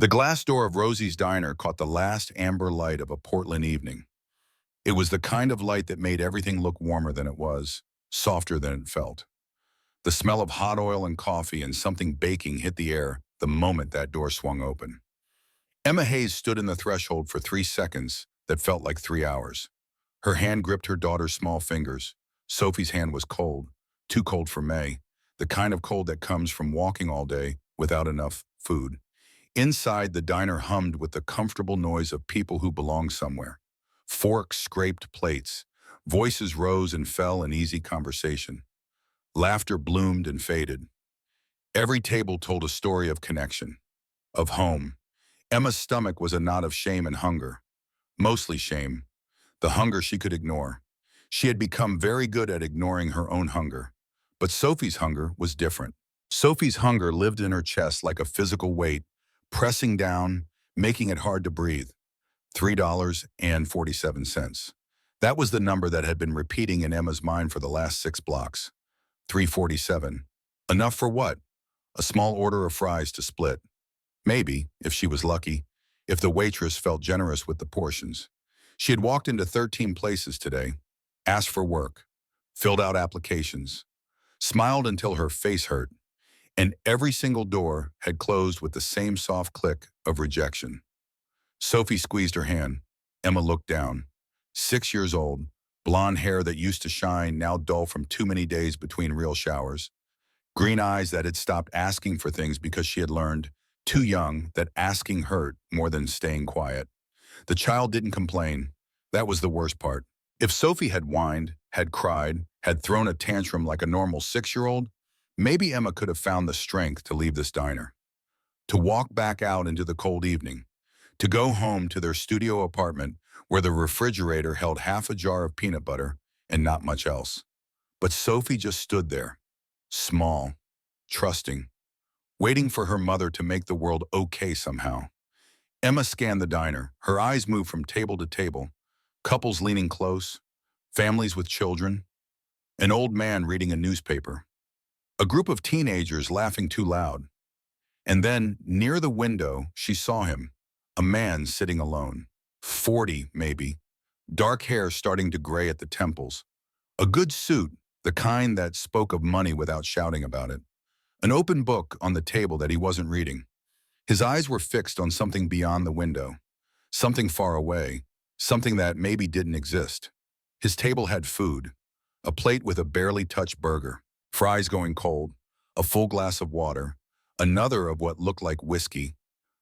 The glass door of Rosie's diner caught the last amber light of a Portland evening. It was the kind of light that made everything look warmer than it was, softer than it felt. The smell of hot oil and coffee and something baking hit the air the moment that door swung open. Emma Hayes stood in the threshold for 3 seconds that felt like 3 hours. Her hand gripped her daughter's small fingers. Sophie's hand was cold, too cold for May, the kind of cold that comes from walking all day without enough food. Inside, the diner hummed with the comfortable noise of people who belong somewhere. Forks scraped plates. Voices rose and fell in easy conversation. Laughter bloomed and faded. Every table told a story of connection, of home. Emma's stomach was a knot of shame and hunger. Mostly shame. The hunger she could ignore. She had become very good at ignoring her own hunger. But Sophie's hunger was different. Sophie's hunger lived in her chest like a physical weight, pressing down, making it hard to breathe. $3.47. That was the number that had been repeating in Emma's mind for the last 6 blocks. 347. Enough for what? A small order of fries to split. Maybe, if she was lucky, if the waitress felt generous with the portions. She had walked into 13 places today, asked for work, filled out applications, smiled until her face hurt, and every single door had closed with the same soft click of rejection. Sophie squeezed her hand. Emma looked down. 6 years old, blonde hair that used to shine, now dull from too many days between real showers. Green eyes that had stopped asking for things because she had learned, too young, that asking hurt more than staying quiet. The child didn't complain. That was the worst part. If Sophie had whined, had cried, had thrown a tantrum like a normal 6-year-old, maybe Emma could have found the strength to leave this diner. To walk back out into the cold evening. To go home to their studio apartment where the refrigerator held half a jar of peanut butter and not much else. But Sophie just stood there, small, trusting, waiting for her mother to make the world okay somehow. Emma scanned the diner. Her eyes moved from table to table, couples leaning close, families with children, an old man reading a newspaper, a group of teenagers laughing too loud. And then, near the window, she saw him, a man sitting alone, 40 maybe, dark hair starting to gray at the temples, a good suit, the kind that spoke of money without shouting about it, an open book on the table that he wasn't reading. His eyes were fixed on something beyond the window, something far away, something that maybe didn't exist. His table had food, a plate with a barely touched burger, fries going cold, a full glass of water, another of what looked like whiskey.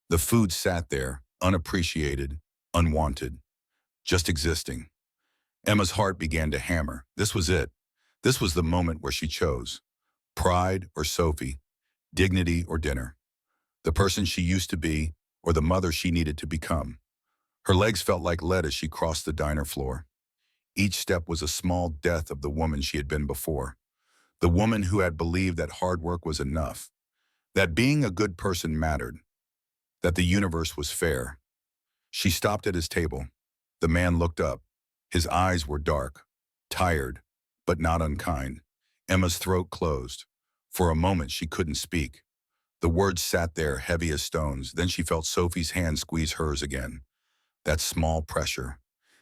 The food sat there, unappreciated, unwanted, just existing. Emma's heart began to hammer. This was it. This was the moment where she chose. Pride or Sophie, dignity or dinner. The person she used to be or the mother she needed to become. Her legs felt like lead as she crossed the diner floor. Each step was a small death of the woman she had been before. The woman who had believed that hard work was enough, that being a good person mattered, that the universe was fair. She stopped at his table. The man looked up. His eyes were dark, tired, but not unkind. Emma's throat closed. For a moment, she couldn't speak. The words sat there, heavy as stones. Then she felt Sophie's hand squeeze hers again. That small pressure,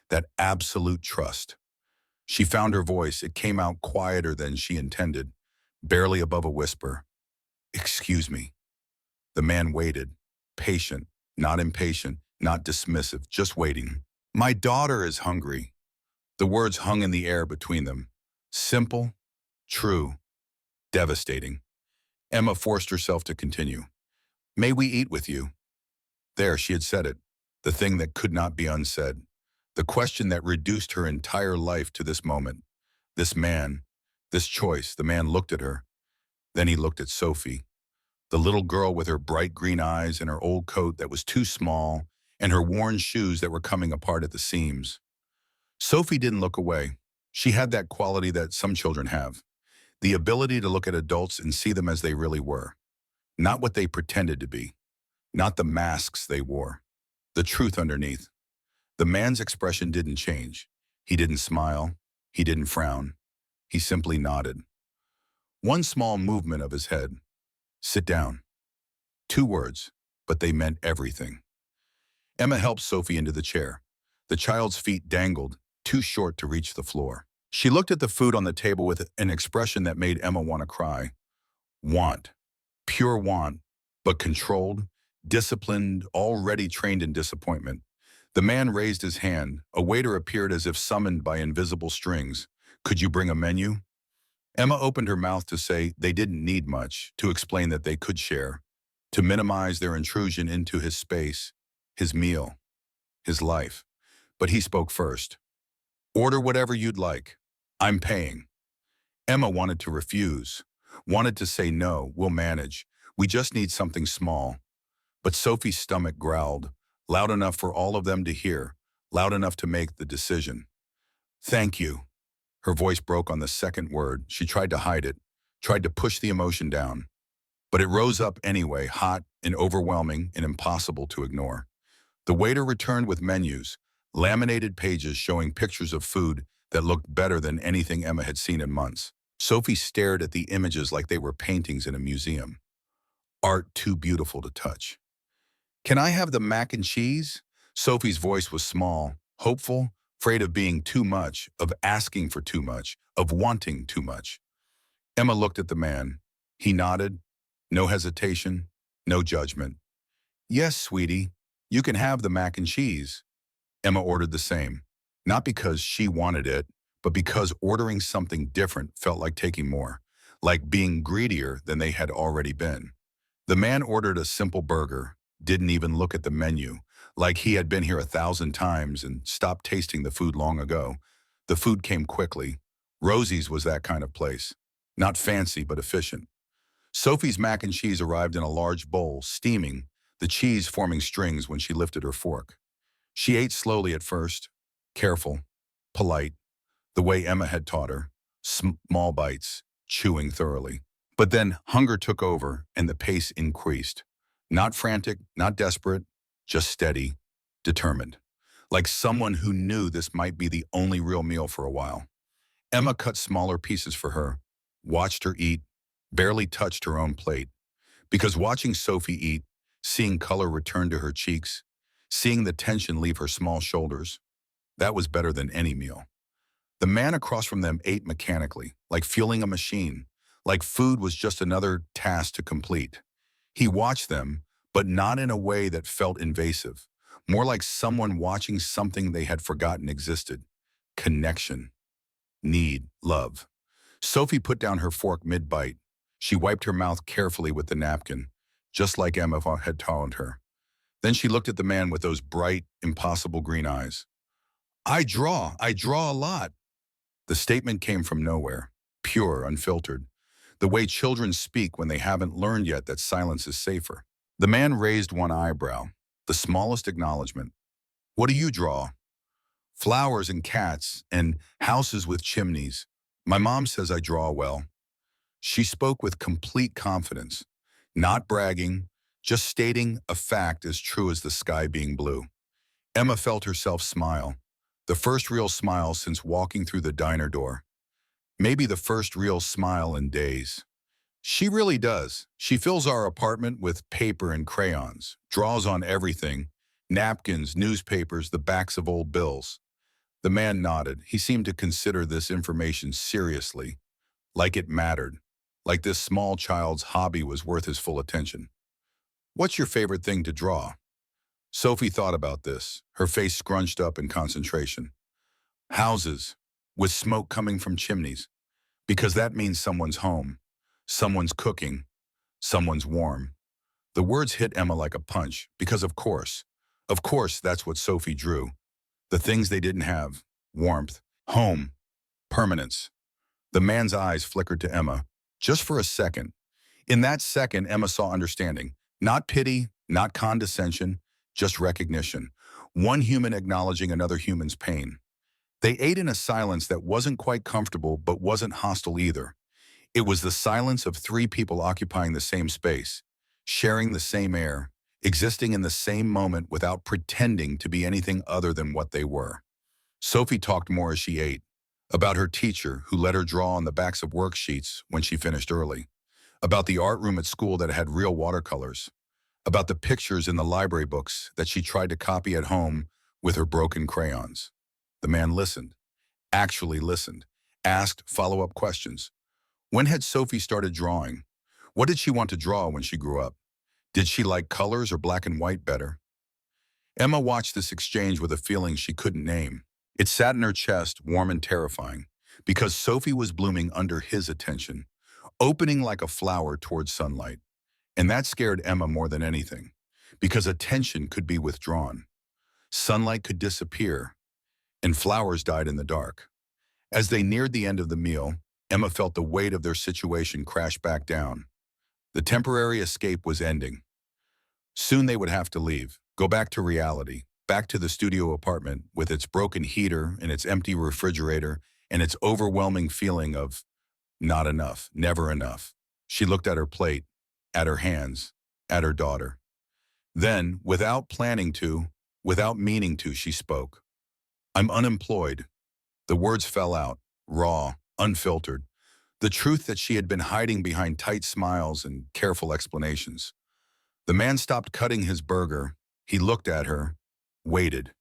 that absolute trust. She found her voice. It came out quieter than she intended, barely above a whisper. "Excuse me." The man waited, patient, not impatient, not dismissive, just waiting. "My daughter is hungry." The words hung in the air between them. Simple, true, devastating. Emma forced herself to continue. "May we eat with you?" There, she had said it, the thing that could not be unsaid, the question that reduced her entire life to this moment. This man, this choice. The man looked at her. Then he looked at Sophie, the little girl with her bright green eyes and her old coat that was too small and her worn shoes that were coming apart at the seams. Sophie didn't look away. She had that quality that some children have, the ability to look at adults and see them as they really were, not what they pretended to be, not the masks they wore, the truth underneath. The man's expression didn't change. He didn't smile. He didn't frown. He simply nodded. One small movement of his head. "Sit down." 2 words, but they meant everything. Emma helped Sophie into the chair. The child's feet dangled, too short to reach the floor. She looked at the food on the table with an expression that made Emma want to cry. Want. Pure want, but controlled, disciplined, already trained in disappointment. The man raised his hand. A waiter appeared as if summoned by invisible strings. Could you bring a menu? Emma opened her mouth to say they didn't need much, to explain that they could share, to minimize their intrusion into his space, his meal, his life. But he spoke first. Order whatever you'd like. I'm paying. Emma wanted to refuse, wanted to say no, we'll manage. We just need something small. But Sophie's stomach growled, loud enough for all of them to hear, loud enough to make the decision. Thank you. Her voice broke on the second word. She tried to hide it, tried to push the emotion down. But it rose up anyway, hot and overwhelming and impossible to ignore. The waiter returned with menus, laminated pages showing pictures of food that looked better than anything Emma had seen in months. Sophie stared at the images like they were paintings in a museum. Art too beautiful to touch. Can I have the mac and cheese? Sophie's voice was small, hopeful, afraid of being too much, of asking for too much, of wanting too much. Emma looked at the man. He nodded. No hesitation, no judgment. Yes, sweetie, you can have the mac and cheese. Emma ordered the same, not because she wanted it, but because ordering something different felt like taking more, like being greedier than they had already been. The man ordered a simple burger, didn't even look at the menu, like he had been here 1,000 times and stopped tasting the food long ago. The food came quickly. Rosie's was that kind of place. Not fancy, but efficient. Sophie's mac and cheese arrived in a large bowl, steaming, the cheese forming strings when she lifted her fork. She ate slowly at first, careful, polite, the way Emma had taught her, small bites, chewing thoroughly. But then hunger took over and the pace increased. Not frantic, not desperate, just steady, determined. Like someone who knew this might be the only real meal for a while. Emma cut smaller pieces for her, watched her eat, barely touched her own plate. Because watching Sophie eat, seeing color return to her cheeks, seeing the tension leave her small shoulders, that was better than any meal. The man across from them ate mechanically, like fueling a machine, like food was just another task to complete. He watched them, but not in a way that felt invasive, more like someone watching something they had forgotten existed. Connection, need, love. Sophie put down her fork mid-bite. She wiped her mouth carefully with the napkin, just like Emma had taught her. Then she looked at the man with those bright, impossible green eyes. I draw a lot. The statement came from nowhere, pure, unfiltered, the way children speak when they haven't learned yet that silence is safer. The man raised one eyebrow, the smallest acknowledgement. What do you draw? Flowers and cats and houses with chimneys. My mom says I draw well. She spoke with complete confidence, not bragging, just stating a fact as true as the sky being blue. Emma felt herself smile, the first real smile since walking through the diner door. Maybe the first real smile in days. She really does. She fills our apartment with paper and crayons, draws on everything, napkins, newspapers, the backs of old bills. The man nodded. He seemed to consider this information seriously, like it mattered, like this small child's hobby was worth his full attention. What's your favorite thing to draw? Sophie thought about this, her face scrunched up in concentration. Houses, with smoke coming from chimneys, because that means someone's home, someone's cooking, someone's warm. The words hit Emma like a punch, because of course, that's what Sophie drew. The things they didn't have, warmth, home, permanence. The man's eyes flickered to Emma, just for a second. In that second, Emma saw understanding, not pity, not condescension, just recognition. One human acknowledging another human's pain. They ate in a silence that wasn't quite comfortable but wasn't hostile either. It was the silence of three people occupying the same space, sharing the same air, existing in the same moment without pretending to be anything other than what they were. Sophie talked more as she ate, about her teacher who let her draw on the backs of worksheets when she finished early, about the art room at school that had real watercolors, about the pictures in the library books that she tried to copy at home with her broken crayons. The man listened, actually listened, asked follow-up questions. When had Sophie started drawing? What did she want to draw when she grew up? Did she like colors or black and white better? Emma watched this exchange with a feeling she couldn't name. It sat in her chest, warm and terrifying, because Sophie was blooming under his attention, opening like a flower towards sunlight. And that scared Emma more than anything, because attention could be withdrawn. Sunlight could disappear, and flowers died in the dark. As they neared the end of the meal, Emma felt the weight of their situation crash back down. The temporary escape was ending. Soon they would have to leave, go back to reality, back to the studio apartment with its broken heater and its empty refrigerator and its overwhelming feeling of not enough, never enough. She looked at her plate, at her hands, at her daughter. Then, without planning to, without meaning to, she spoke. "I'm unemployed." The words fell out, raw, unfiltered. The truth that she had been hiding behind tight smiles and careful explanations. The man stopped cutting his burger. He looked at her, waited.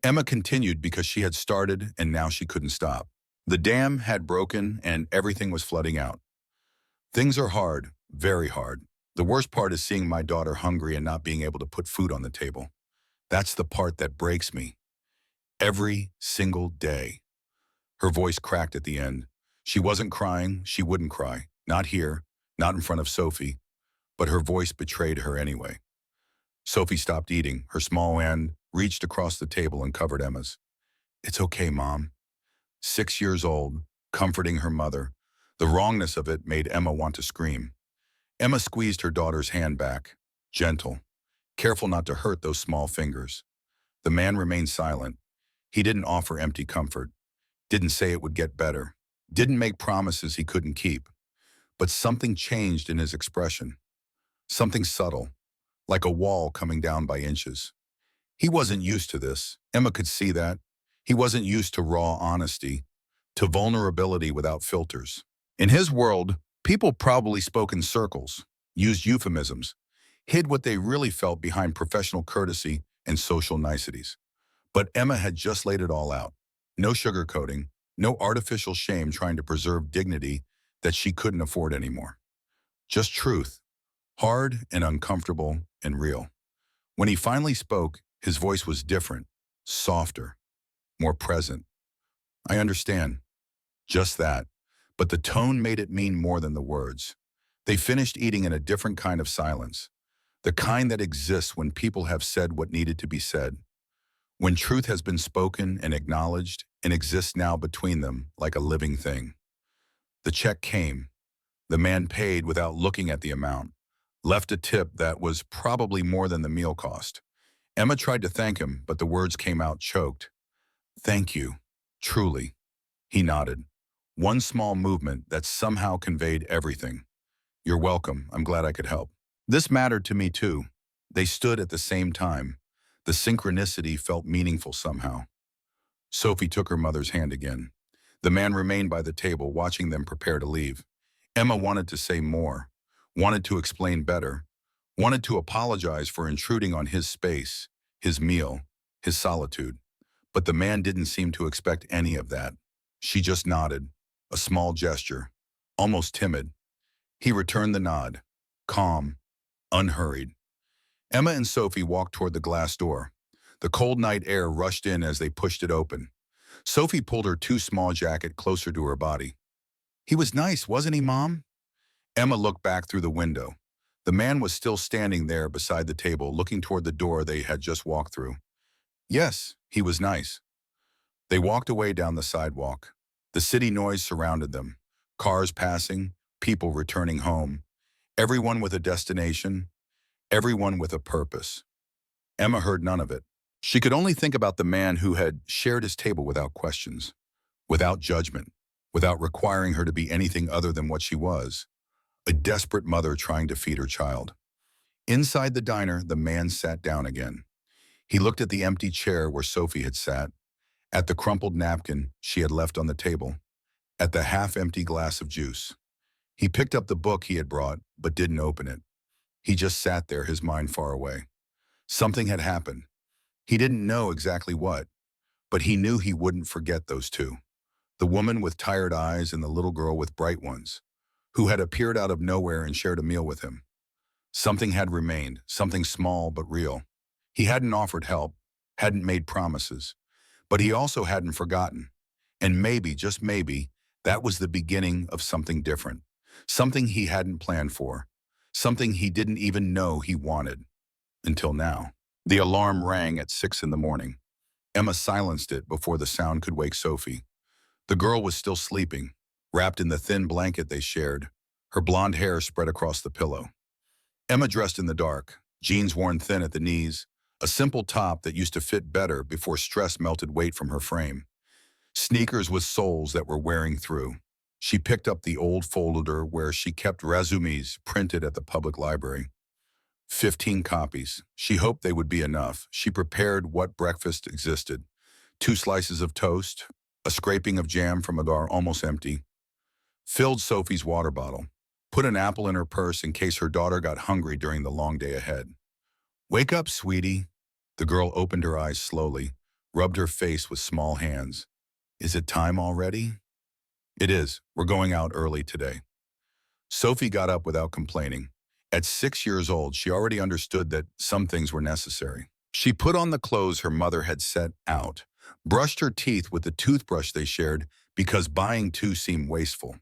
Emma continued because she had started and now she couldn't stop. The dam had broken and everything was flooding out. Things are hard, very hard. The worst part is seeing my daughter hungry and not being able to put food on the table. That's the part that breaks me. Every single day. Her voice cracked at the end. She wasn't crying, she wouldn't cry. Not here, not in front of Sophie. But her voice betrayed her anyway. Sophie stopped eating. Her small hand reached across the table and covered Emma's. "It's okay, Mom." 6 years old, comforting her mother. The wrongness of it made Emma want to scream. Emma squeezed her daughter's hand back, gentle, careful not to hurt those small fingers. The man remained silent. He didn't offer empty comfort, didn't say it would get better, didn't make promises he couldn't keep. But something changed in his expression. Something subtle, like a wall coming down by inches. He wasn't used to this. Emma could see that. He wasn't used to raw honesty, to vulnerability without filters. In his world, people probably spoke in circles, used euphemisms, hid what they really felt behind professional courtesy and social niceties. But Emma had just laid it all out. No sugarcoating, no artificial shame trying to preserve dignity that she couldn't afford anymore. Just truth. Hard and uncomfortable and real. When he finally spoke, his voice was different, softer, more present. "I understand." Just that. But the tone made it mean more than the words. They finished eating in a different kind of silence. The kind that exists when people have said what needed to be said. When truth has been spoken and acknowledged and exists now between them like a living thing. The check came. The man paid without looking at the amount. Left a tip that was probably more than the meal cost. Emma tried to thank him, but the words came out choked. "Thank you. Truly." He nodded. One small movement that somehow conveyed everything. "You're welcome. I'm glad I could help." This mattered to me too. They stood at the same time. The synchronicity felt meaningful somehow. Sophie took her mother's hand again. The man remained by the table, watching them prepare to leave. Emma wanted to say more. Wanted to explain better, wanted to apologize for intruding on his space, his meal, his solitude. But the man didn't seem to expect any of that. She just nodded, a small gesture, almost timid. He returned the nod, calm, unhurried. Emma and Sophie walked toward the glass door. The cold night air rushed in as they pushed it open. Sophie pulled her too small jacket closer to her body. "He was nice, wasn't he, Mom?" Emma looked back through the window. The man was still standing there beside the table, looking toward the door they had just walked through. "Yes, he was nice." They walked away down the sidewalk. The city noise surrounded them. Cars passing, people returning home. Everyone with a destination, everyone with a purpose. Emma heard none of it. She could only think about the man who had shared his table without questions, without judgment, without requiring her to be anything other than what she was. A desperate mother trying to feed her child. Inside the diner, the man sat down again. He looked at the empty chair where Sophie had sat, at the crumpled napkin she had left on the table, at the half-empty glass of juice. He picked up the book he had brought, but didn't open it. He just sat there, his mind far away. Something had happened. He didn't know exactly what, but he knew he wouldn't forget those two. The woman with tired eyes and the little girl with bright ones, who had appeared out of nowhere and shared a meal with him. Something had remained, something small but real. He hadn't offered help, hadn't made promises, but he also hadn't forgotten. And maybe, just maybe, that was the beginning of something different. Something he hadn't planned for. Something he didn't even know he wanted. Until now. The alarm rang at 6 in the morning. Emma silenced it before the sound could wake Sophie. The girl was still sleeping, wrapped in the thin blanket they shared, her blonde hair spread across the pillow. Emma dressed in the dark, jeans worn thin at the knees, a simple top that used to fit better before stress melted weight from her frame. Sneakers with soles that were wearing through. She picked up the old folder where she kept resumes printed at the public library. 15 copies. She hoped they would be enough. She prepared what breakfast existed. 2 slices of toast, a scraping of jam from a jar almost empty. Filled Sophie's water bottle. Put an apple in her purse in case her daughter got hungry during the long day ahead. Wake up, sweetie. The girl opened her eyes slowly, rubbed her face with small hands. Is it time already? It is. We're going out early today. Sophie got up without complaining. At 6 years old, she already understood that some things were necessary. She put on the clothes her mother had set out, brushed her teeth with the toothbrush they shared because buying two seemed wasteful,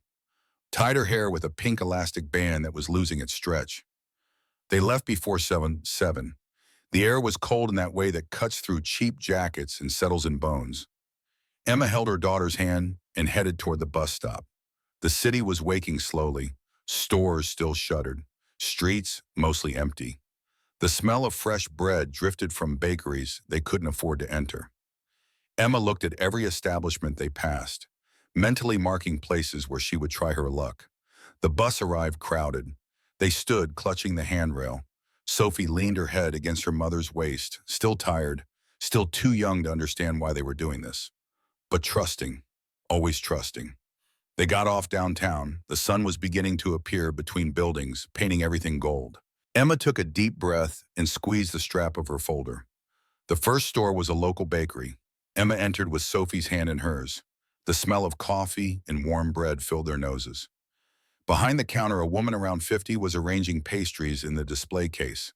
tied her hair with a pink elastic band that was losing its stretch. They left before 7. The air was cold in that way that cuts through cheap jackets and settles in bones. Emma held her daughter's hand and headed toward the bus stop. The city was waking slowly, stores still shuttered, streets mostly empty. The smell of fresh bread drifted from bakeries they couldn't afford to enter. Emma looked at every establishment they passed, mentally marking places where she would try her luck. The bus arrived crowded. They stood, clutching the handrail. Sophie leaned her head against her mother's waist, still tired, still too young to understand why they were doing this. But trusting, always trusting. They got off downtown. The sun was beginning to appear between buildings, painting everything gold. Emma took a deep breath and squeezed the strap of her folder. The first store was a local bakery. Emma entered with Sophie's hand in hers. The smell of coffee and warm bread filled their noses. Behind the counter, a woman around 50 was arranging pastries in the display case.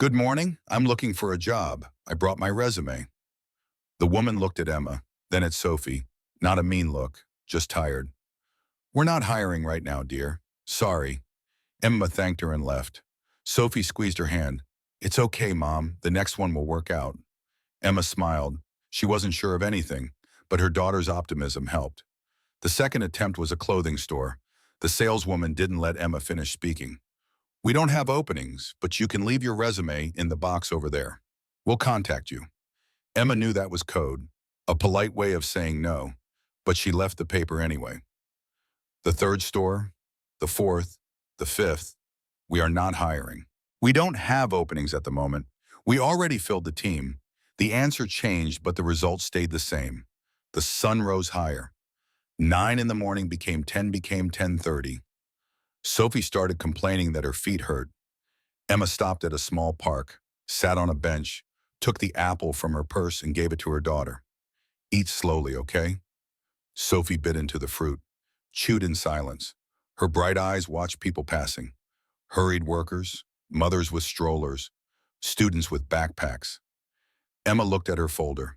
Good morning. I'm looking for a job. I brought my resume. The woman looked at Emma, then at Sophie. Not a mean look, just tired. We're not hiring right now, dear. Sorry. Emma thanked her and left. Sophie squeezed her hand. It's okay, Mom. The next one will work out. Emma smiled. She wasn't sure of anything, but her daughter's optimism helped. The second attempt was a clothing store. The saleswoman didn't let Emma finish speaking. We don't have openings, but you can leave your resume in the box over there. We'll contact you. Emma knew that was code, a polite way of saying no, but she left the paper anyway. The third store, the fourth, the fifth, we are not hiring. We don't have openings at the moment. We already filled the team. The answer changed, but the results stayed the same. The sun rose higher. 9 in the morning became 10:30. Sophie started complaining that her feet hurt. Emma stopped at a small park, sat on a bench, took the apple from her purse and gave it to her daughter. Eat slowly, okay? Sophie bit into the fruit, chewed in silence. Her bright eyes watched people passing. Hurried workers, mothers with strollers, students with backpacks. Emma looked at her folder.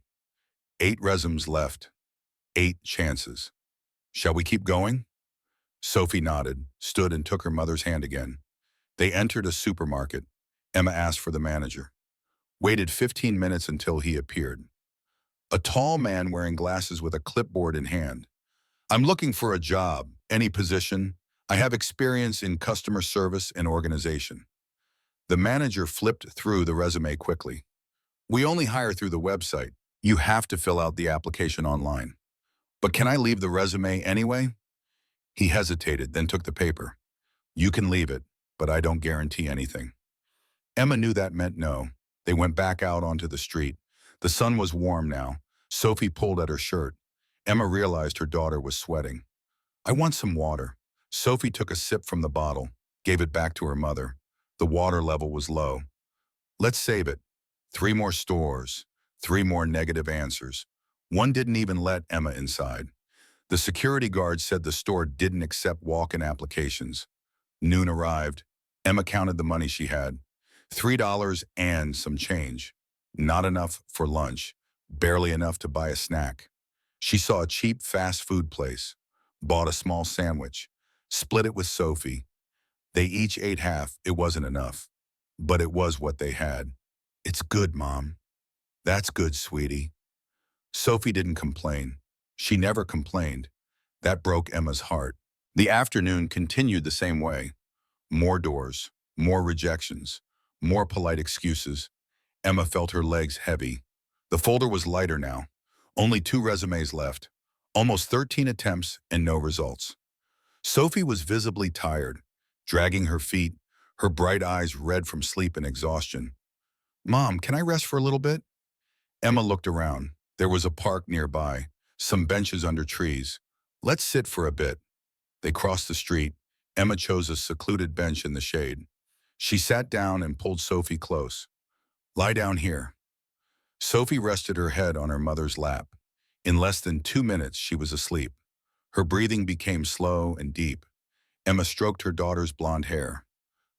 8 resumes left. 8 chances. Shall we keep going? Sophie nodded, stood and took her mother's hand again. They entered a supermarket. Emma asked for the manager. Waited 15 minutes until he appeared. A tall man wearing glasses with a clipboard in hand. I'm looking for a job, any position. I have experience in customer service and organization. The manager flipped through the resume quickly. We only hire through the website. You have to fill out the application online. But can I leave the resume anyway? He hesitated, then took the paper. You can leave it, but I don't guarantee anything. Emma knew that meant no. They went back out onto the street. The sun was warm now. Sophie pulled at her shirt. Emma realized her daughter was sweating. I want some water. Sophie took a sip from the bottle, gave it back to her mother. The water level was low. Let's save it. 3 more stores, 3 more negative answers. One didn't even let Emma inside. The security guard said the store didn't accept walk-in applications. Noon arrived. Emma counted the money she had. $3 and some change. Not enough for lunch. Barely enough to buy a snack. She saw a cheap fast food place. Bought a small sandwich. Split it with Sophie. They each ate half. It wasn't enough. But it was what they had. It's good, Mom. That's good, sweetie. Sophie didn't complain. She never complained. That broke Emma's heart. The afternoon continued the same way. More doors, more rejections, more polite excuses. Emma felt her legs heavy. The folder was lighter now. Only 2 resumes left. Almost 13 attempts and no results. Sophie was visibly tired, dragging her feet, her bright eyes red from sleep and exhaustion. Mom, can I rest for a little bit? Emma looked around. There was a park nearby, some benches under trees. Let's sit for a bit. They crossed the street. Emma chose a secluded bench in the shade. She sat down and pulled Sophie close. Lie down here. Sophie rested her head on her mother's lap. In less than 2 minutes, she was asleep. Her breathing became slow and deep. Emma stroked her daughter's blonde hair.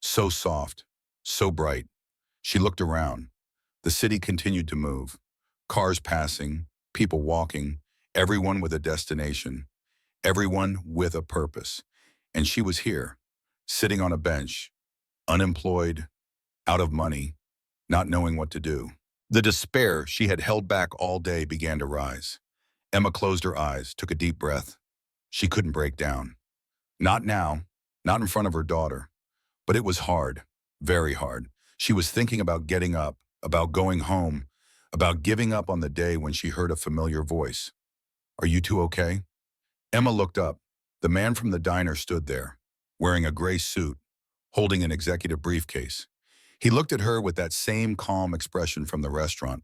So soft, so bright. She looked around. The city continued to move. Cars passing, people walking, everyone with a destination, everyone with a purpose. And she was here, sitting on a bench, unemployed, out of money, not knowing what to do. The despair she had held back all day began to rise. Emma closed her eyes, took a deep breath. She couldn't break down. Not now, not in front of her daughter. But it was hard, very hard. She was thinking about getting up, about going home, about giving up on the day when she heard a familiar voice. Are you two okay? Emma looked up. The man from the diner stood there, wearing a gray suit, holding an executive briefcase. He looked at her with that same calm expression from the restaurant.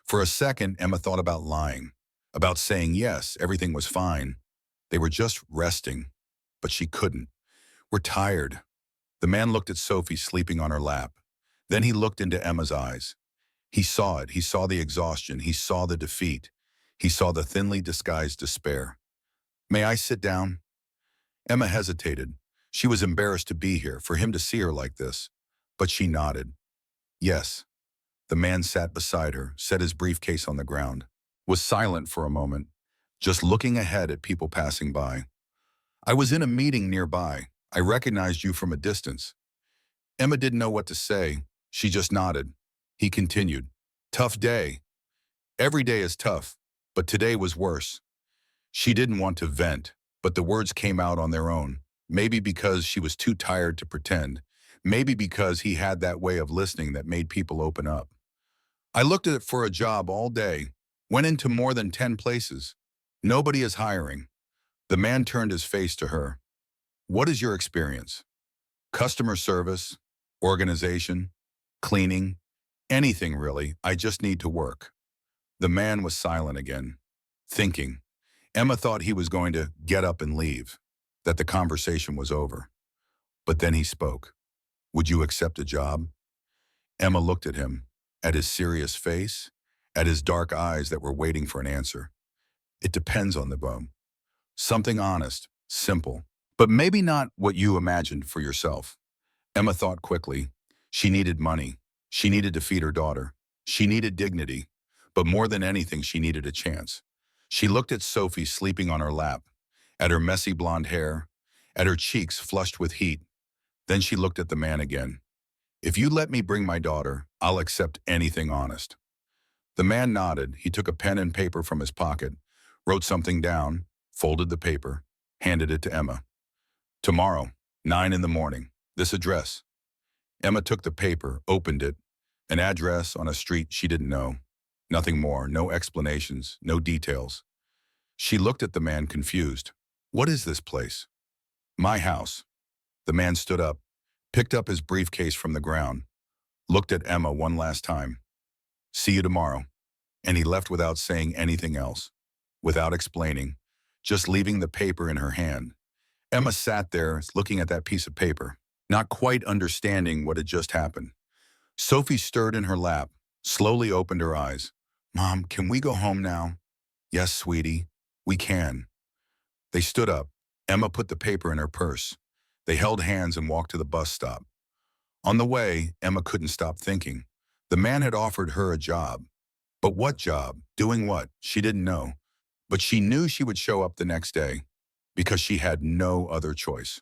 For a second, Emma thought about lying, about saying yes, everything was fine. They were just resting, but she couldn't. We're tired. The man looked at Sophie sleeping on her lap. Then he looked into Emma's eyes. He saw it. He saw the exhaustion. He saw the defeat. He saw the thinly disguised despair. May I sit down? Emma hesitated. She was embarrassed to be here, for him to see her like this. But she nodded. Yes. The man sat beside her, set his briefcase on the ground, was silent for a moment, just looking ahead at people passing by. I was in a meeting nearby. I recognized you from a distance. Emma didn't know what to say. She just nodded. He continued. Tough day. Every day is tough, but today was worse. She didn't want to vent, but the words came out on their own. Maybe because she was too tired to pretend. Maybe because he had that way of listening that made people open up. I looked at it for a job all day, went into more than 10 places. Nobody is hiring. The man turned his face to her. What is your experience? Customer service, organization, cleaning, anything really. I just need to work. The man was silent again, thinking. Emma thought he was going to get up and leave, that the conversation was over. But then he spoke. Would you accept a job? Emma looked at him, at his serious face, at his dark eyes that were waiting for an answer. It depends on the bum. Something honest, simple, but maybe not what you imagined for yourself. Emma thought quickly. She needed money. She needed to feed her daughter. She needed dignity. But more than anything, she needed a chance. She looked at Sophie sleeping on her lap, at her messy blonde hair, at her cheeks flushed with heat. Then she looked at the man again. If you let me bring my daughter, I'll accept anything honest. The man nodded. He took a pen and paper from his pocket, wrote something down, folded the paper, handed it to Emma. Tomorrow, 9 in the morning, this address. Emma took the paper, opened it, an address on a street she didn't know. Nothing more, no explanations, no details. She looked at the man confused. What is this place? My house. The man stood up, picked up his briefcase from the ground, looked at Emma one last time. See you tomorrow. And he left without saying anything else, without explaining, just leaving the paper in her hand. Emma sat there looking at that piece of paper. not quite understanding what had just happened. Sophie stirred in her lap, slowly opened her eyes. Mom, can we go home now? Yes, sweetie, we can. They stood up. Emma put the paper in her purse. They held hands and walked to the bus stop. On the way, Emma couldn't stop thinking. The man had offered her a job. But what job? Doing what? She didn't know. But she knew she would show up the next day because she had no other choice.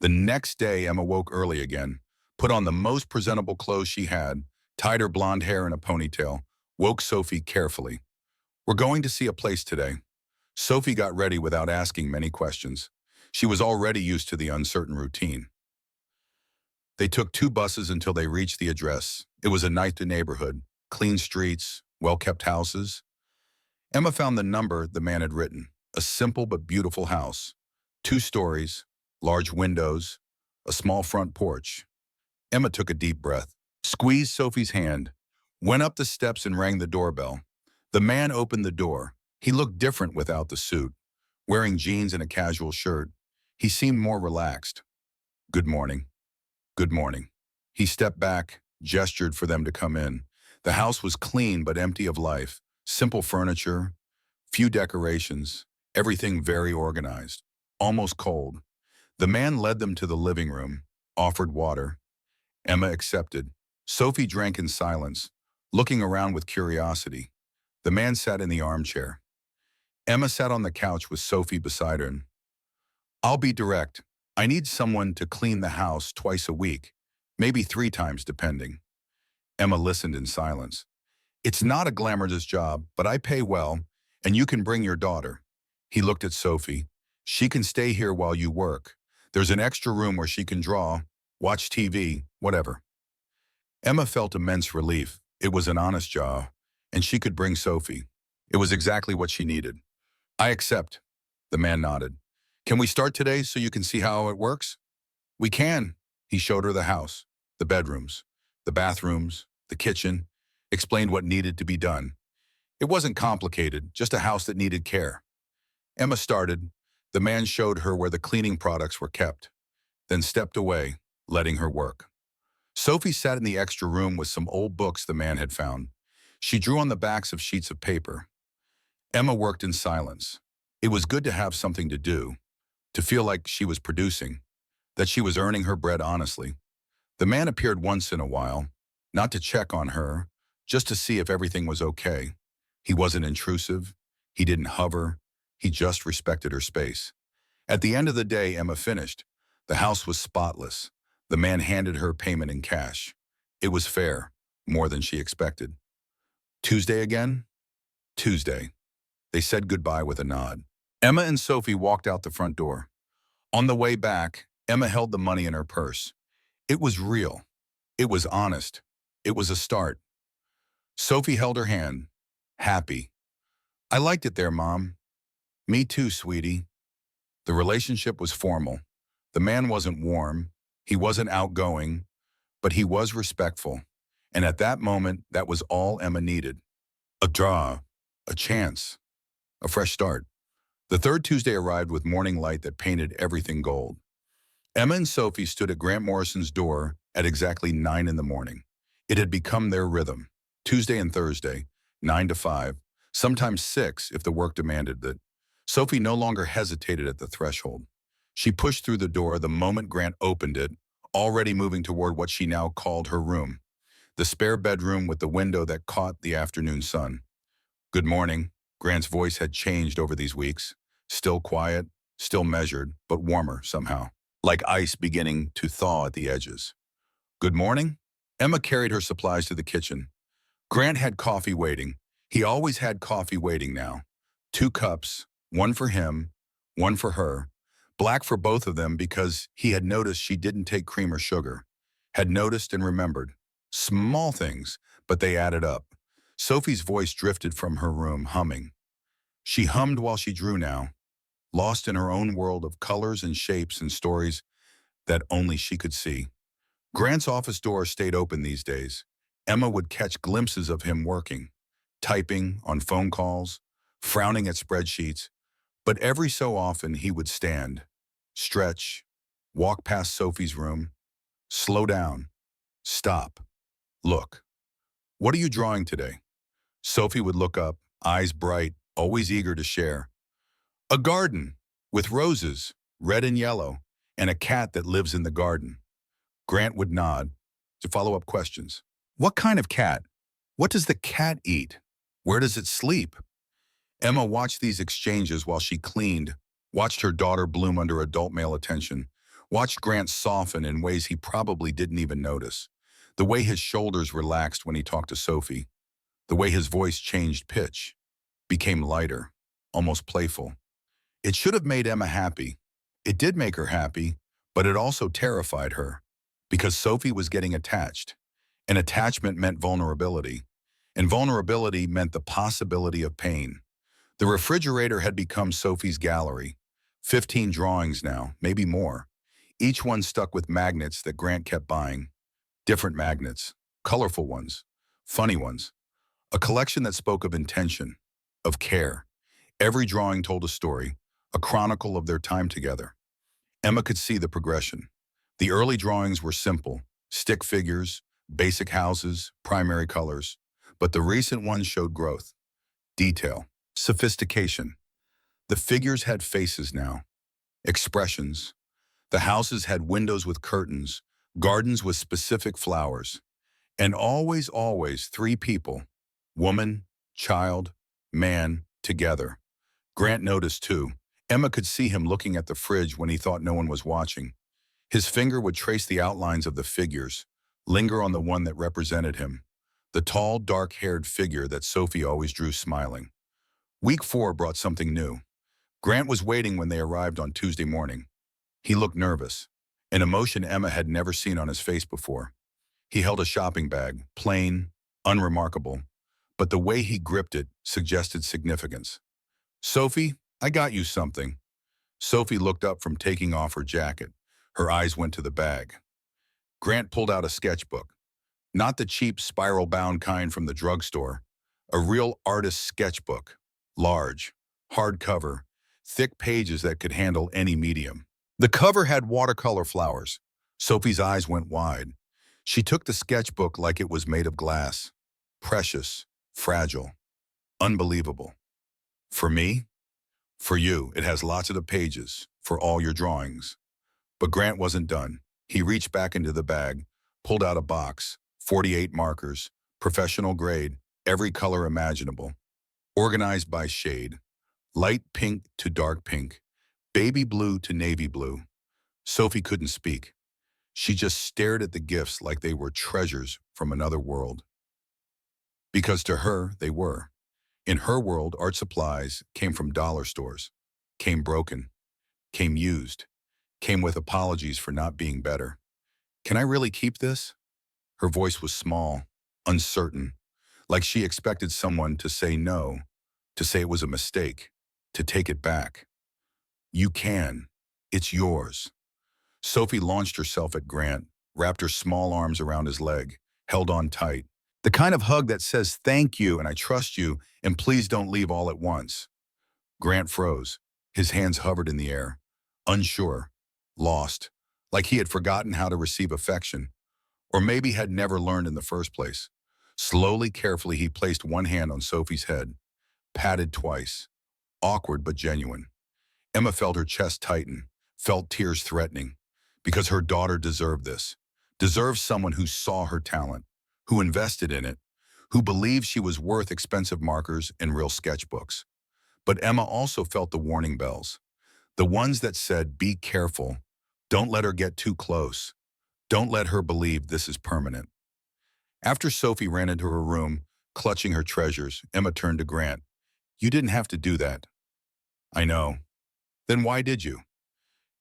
The next day, Emma woke early again, put on the most presentable clothes she had, tied her blonde hair in a ponytail, woke Sophie carefully. We're going to see a place today. Sophie got ready without asking many questions. She was already used to the uncertain routine. They took 2 buses until they reached the address. It was a nice neighborhood, clean streets, well-kept houses. Emma found the number the man had written, a simple but beautiful house. 2 stories, large windows, a small front porch. Emma took a deep breath, squeezed Sophie's hand, went up the steps and rang the doorbell. The man opened the door. He looked different without the suit, wearing jeans and a casual shirt. He seemed more relaxed. Good morning. Good morning. He stepped back, gestured for them to come in. The house was clean but empty of life. Simple furniture, few decorations, everything very organized, almost cold. The man led them to the living room, offered water. Emma accepted. Sophie drank in silence, looking around with curiosity. The man sat in the armchair. Emma sat on the couch with Sophie beside her. I'll be direct. I need someone to clean the house twice a week, maybe 3 times depending. Emma listened in silence. It's not a glamorous job, but I pay well, and you can bring your daughter. He looked at Sophie. She can stay here while you work. There's an extra room where she can draw, watch TV, whatever. Emma felt immense relief. It was an honest job, and she could bring Sophie. It was exactly what she needed. I accept. The man nodded. Can we start today so you can see how it works? We can. He showed her the house, the bedrooms, the bathrooms, the kitchen, explained what needed to be done. It wasn't complicated, just a house that needed care. Emma started. The man showed her where the cleaning products were kept, then stepped away, letting her work. Sophie sat in the extra room with some old books the man had found. She drew on the backs of sheets of paper. Emma worked in silence. It was good to have something to do, to feel like she was producing, that she was earning her bread honestly. The man appeared once in a while, not to check on her, just to see if everything was okay. He wasn't intrusive. He didn't hover. He just respected her space. At the end of the day, Emma finished. The house was spotless. The man handed her payment in cash. It was fair, more than she expected. Tuesday again? Tuesday. They said goodbye with a nod. Emma and Sophie walked out the front door. On the way back, Emma held the money in her purse. It was real. It was honest. It was a start. Sophie held her hand, happy. I liked it there, Mom. Me too, sweetie. The relationship was formal. The man wasn't warm. He wasn't outgoing, but he was respectful. And at that moment, that was all Emma needed. A draw, a chance, a fresh start. The third Tuesday arrived with morning light that painted everything gold. Emma and Sophie stood at Grant Morrison's door at exactly 9 in the morning. It had become their rhythm. Tuesday and Thursday, 9 to 5, sometimes 6 if the work demanded it. Sophie no longer hesitated at the threshold. She pushed through the door the moment Grant opened it, already moving toward what she now called her room, the spare bedroom with the window that caught the afternoon sun. Good morning. Grant's voice had changed over these weeks. Still quiet, still measured, but warmer somehow, like ice beginning to thaw at the edges. Good morning? Emma carried her supplies to the kitchen. Grant had coffee waiting. He always had coffee waiting now. 2 cups, one for him, one for her. Black for both of them because he had noticed she didn't take cream or sugar. Had noticed and remembered. Small things, but they added up. Sophie's voice drifted from her room, humming. She hummed while she drew now, lost in her own world of colors and shapes and stories that only she could see. Grant's office door stayed open these days. Emma would catch glimpses of him working, typing, on phone calls, frowning at spreadsheets, but every so often he would stand, stretch, walk past Sophie's room, Slow down. Stop. Look. What are you drawing today? Sophie would look up, eyes bright, always eager to share. A garden with roses, red and yellow, and a cat that lives in the garden. Grant would nod to follow-up questions. What kind of cat? What does the cat eat? Where does it sleep? Emma watched these exchanges while she cleaned, watched her daughter bloom under adult male attention, watched Grant soften in ways he probably didn't even notice. The way his shoulders relaxed when he talked to Sophie, the way his voice changed pitch, became lighter, almost playful. It should have made Emma happy. It did make her happy, but it also terrified her, because Sophie was getting attached. And attachment meant vulnerability, and vulnerability meant the possibility of pain. The refrigerator had become Sophie's gallery. 15 drawings now, maybe more. Each one stuck with magnets that Grant kept buying. Different magnets, colorful ones, funny ones. A collection that spoke of intention, of care. Every drawing told a story, a chronicle of their time together. Emma could see the progression. The early drawings were simple, stick figures, basic houses, primary colors. But the recent ones showed growth, detail, sophistication. The figures had faces now, expressions. The houses had windows with curtains, gardens with specific flowers. And always, always 3 people, woman, child, man, together. Grant noticed too. Emma could see him looking at the fridge when he thought no one was watching. His finger would trace the outlines of the figures, linger on the one that represented him, the tall, dark-haired figure that Sophie always drew smiling. Week 4 brought something new. Grant was waiting when they arrived on Tuesday morning. He looked nervous, an emotion Emma had never seen on his face before. He held a shopping bag, plain, unremarkable, but the way he gripped it suggested significance. "Sophie, I got you something." Sophie looked up from taking off her jacket. Her eyes went to the bag. Grant pulled out a sketchbook. Not the cheap spiral-bound kind from the drugstore. A real artist's sketchbook. Large, hardcover, thick pages that could handle any medium. The cover had watercolor flowers. Sophie's eyes went wide. She took the sketchbook like it was made of glass. Precious, fragile, unbelievable. "For me?" "For you. It has lots of the pages, for all your drawings." But Grant wasn't done. He reached back into the bag, pulled out a box, 48 markers, professional grade, every color imaginable. Organized by shade. Light pink to dark pink, baby blue to navy blue. Sophie couldn't speak. She just stared at the gifts like they were treasures from another world. Because to her, they were. In her world, art supplies came from dollar stores, came broken, came used, came with apologies for not being better. "Can I really keep this?" Her voice was small, uncertain, like she expected someone to say no, to say it was a mistake, to take it back. "You can. It's yours." Sophie launched herself at Grant, wrapped her small arms around his leg, held on tight. The kind of hug that says thank you and I trust you and please don't leave all at once. Grant froze. His hands hovered in the air, unsure, lost, like he had forgotten how to receive affection, or maybe had never learned in the first place. Slowly, carefully, he placed one hand on Sophie's head, patted twice, awkward but genuine. Emma felt her chest tighten, felt tears threatening, because her daughter deserved this, deserved someone who saw her talent, who invested in it, who believed she was worth expensive markers and real sketchbooks. But Emma also felt the warning bells, the ones that said, be careful, don't let her get too close, don't let her believe this is permanent. After Sophie ran into her room, clutching her treasures, Emma turned to Grant. "You didn't have to do that." "I know." "Then why did you?"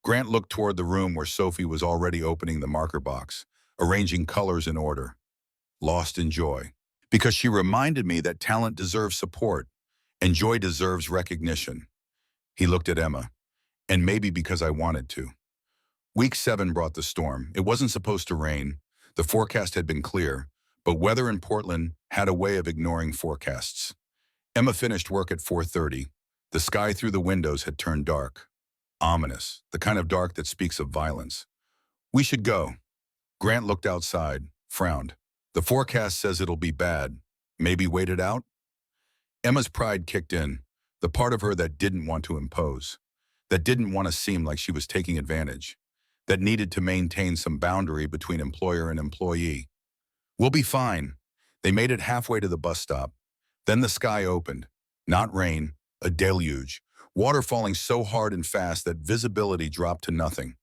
Grant looked toward the room where Sophie was already opening the marker box, arranging colors in order. "Lost in joy. Because she reminded me that talent deserves support, and joy deserves recognition." He looked at Emma. "And maybe because I wanted to." Week 7 brought the storm. It wasn't supposed to rain. The forecast had been clear, but weather in Portland had a way of ignoring forecasts. Emma finished work at 4:30. The sky through the windows had turned dark. Ominous, the kind of dark that speaks of violence. "We should go." Grant looked outside, frowned. The forecast says it'll be bad. Maybe wait it out? Emma's pride kicked in, the part of her that didn't want to impose, that didn't want to seem like she was taking advantage, that needed to maintain some boundary between employer and employee. We'll be fine. They made it halfway to the bus stop. Then the sky opened. Not rain, a deluge. Water falling so hard and fast that visibility dropped to nothing.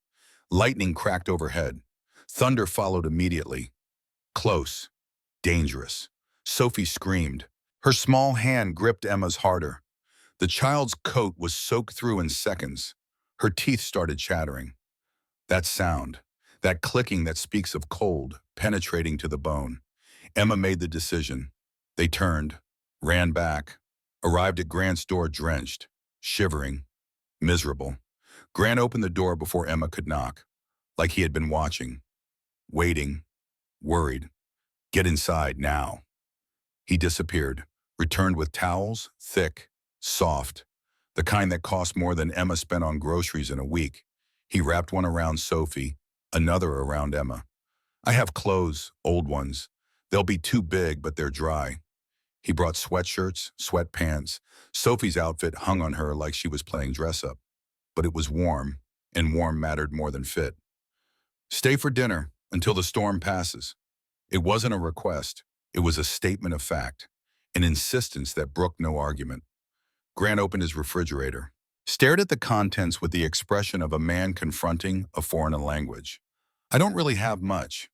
Lightning cracked overhead. Thunder followed immediately. Close. Dangerous. Sophie screamed. Her small hand gripped Emma's harder. The child's coat was soaked through in seconds. Her teeth started chattering. That sound, that clicking that speaks of cold, penetrating to the bone. Emma made the decision. They turned, ran back, arrived at Grant's door drenched, shivering, miserable. Grant opened the door before Emma could knock, like he had been watching, waiting, worried. Get inside now. He disappeared, returned with towels, thick, soft, the kind that cost more than Emma spent on groceries in a week. He wrapped one around Sophie, another around Emma. I have clothes, old ones. They'll be too big, but they're dry. He brought sweatshirts, sweatpants. Sophie's outfit hung on her like she was playing dress-up. But it was warm, and warm mattered more than fit. Stay for dinner until the storm passes. It wasn't a request. It was a statement of fact, an insistence that brooked no argument. Grant opened his refrigerator, stared at the contents with the expression of a man confronting a foreign language. I don't really have much.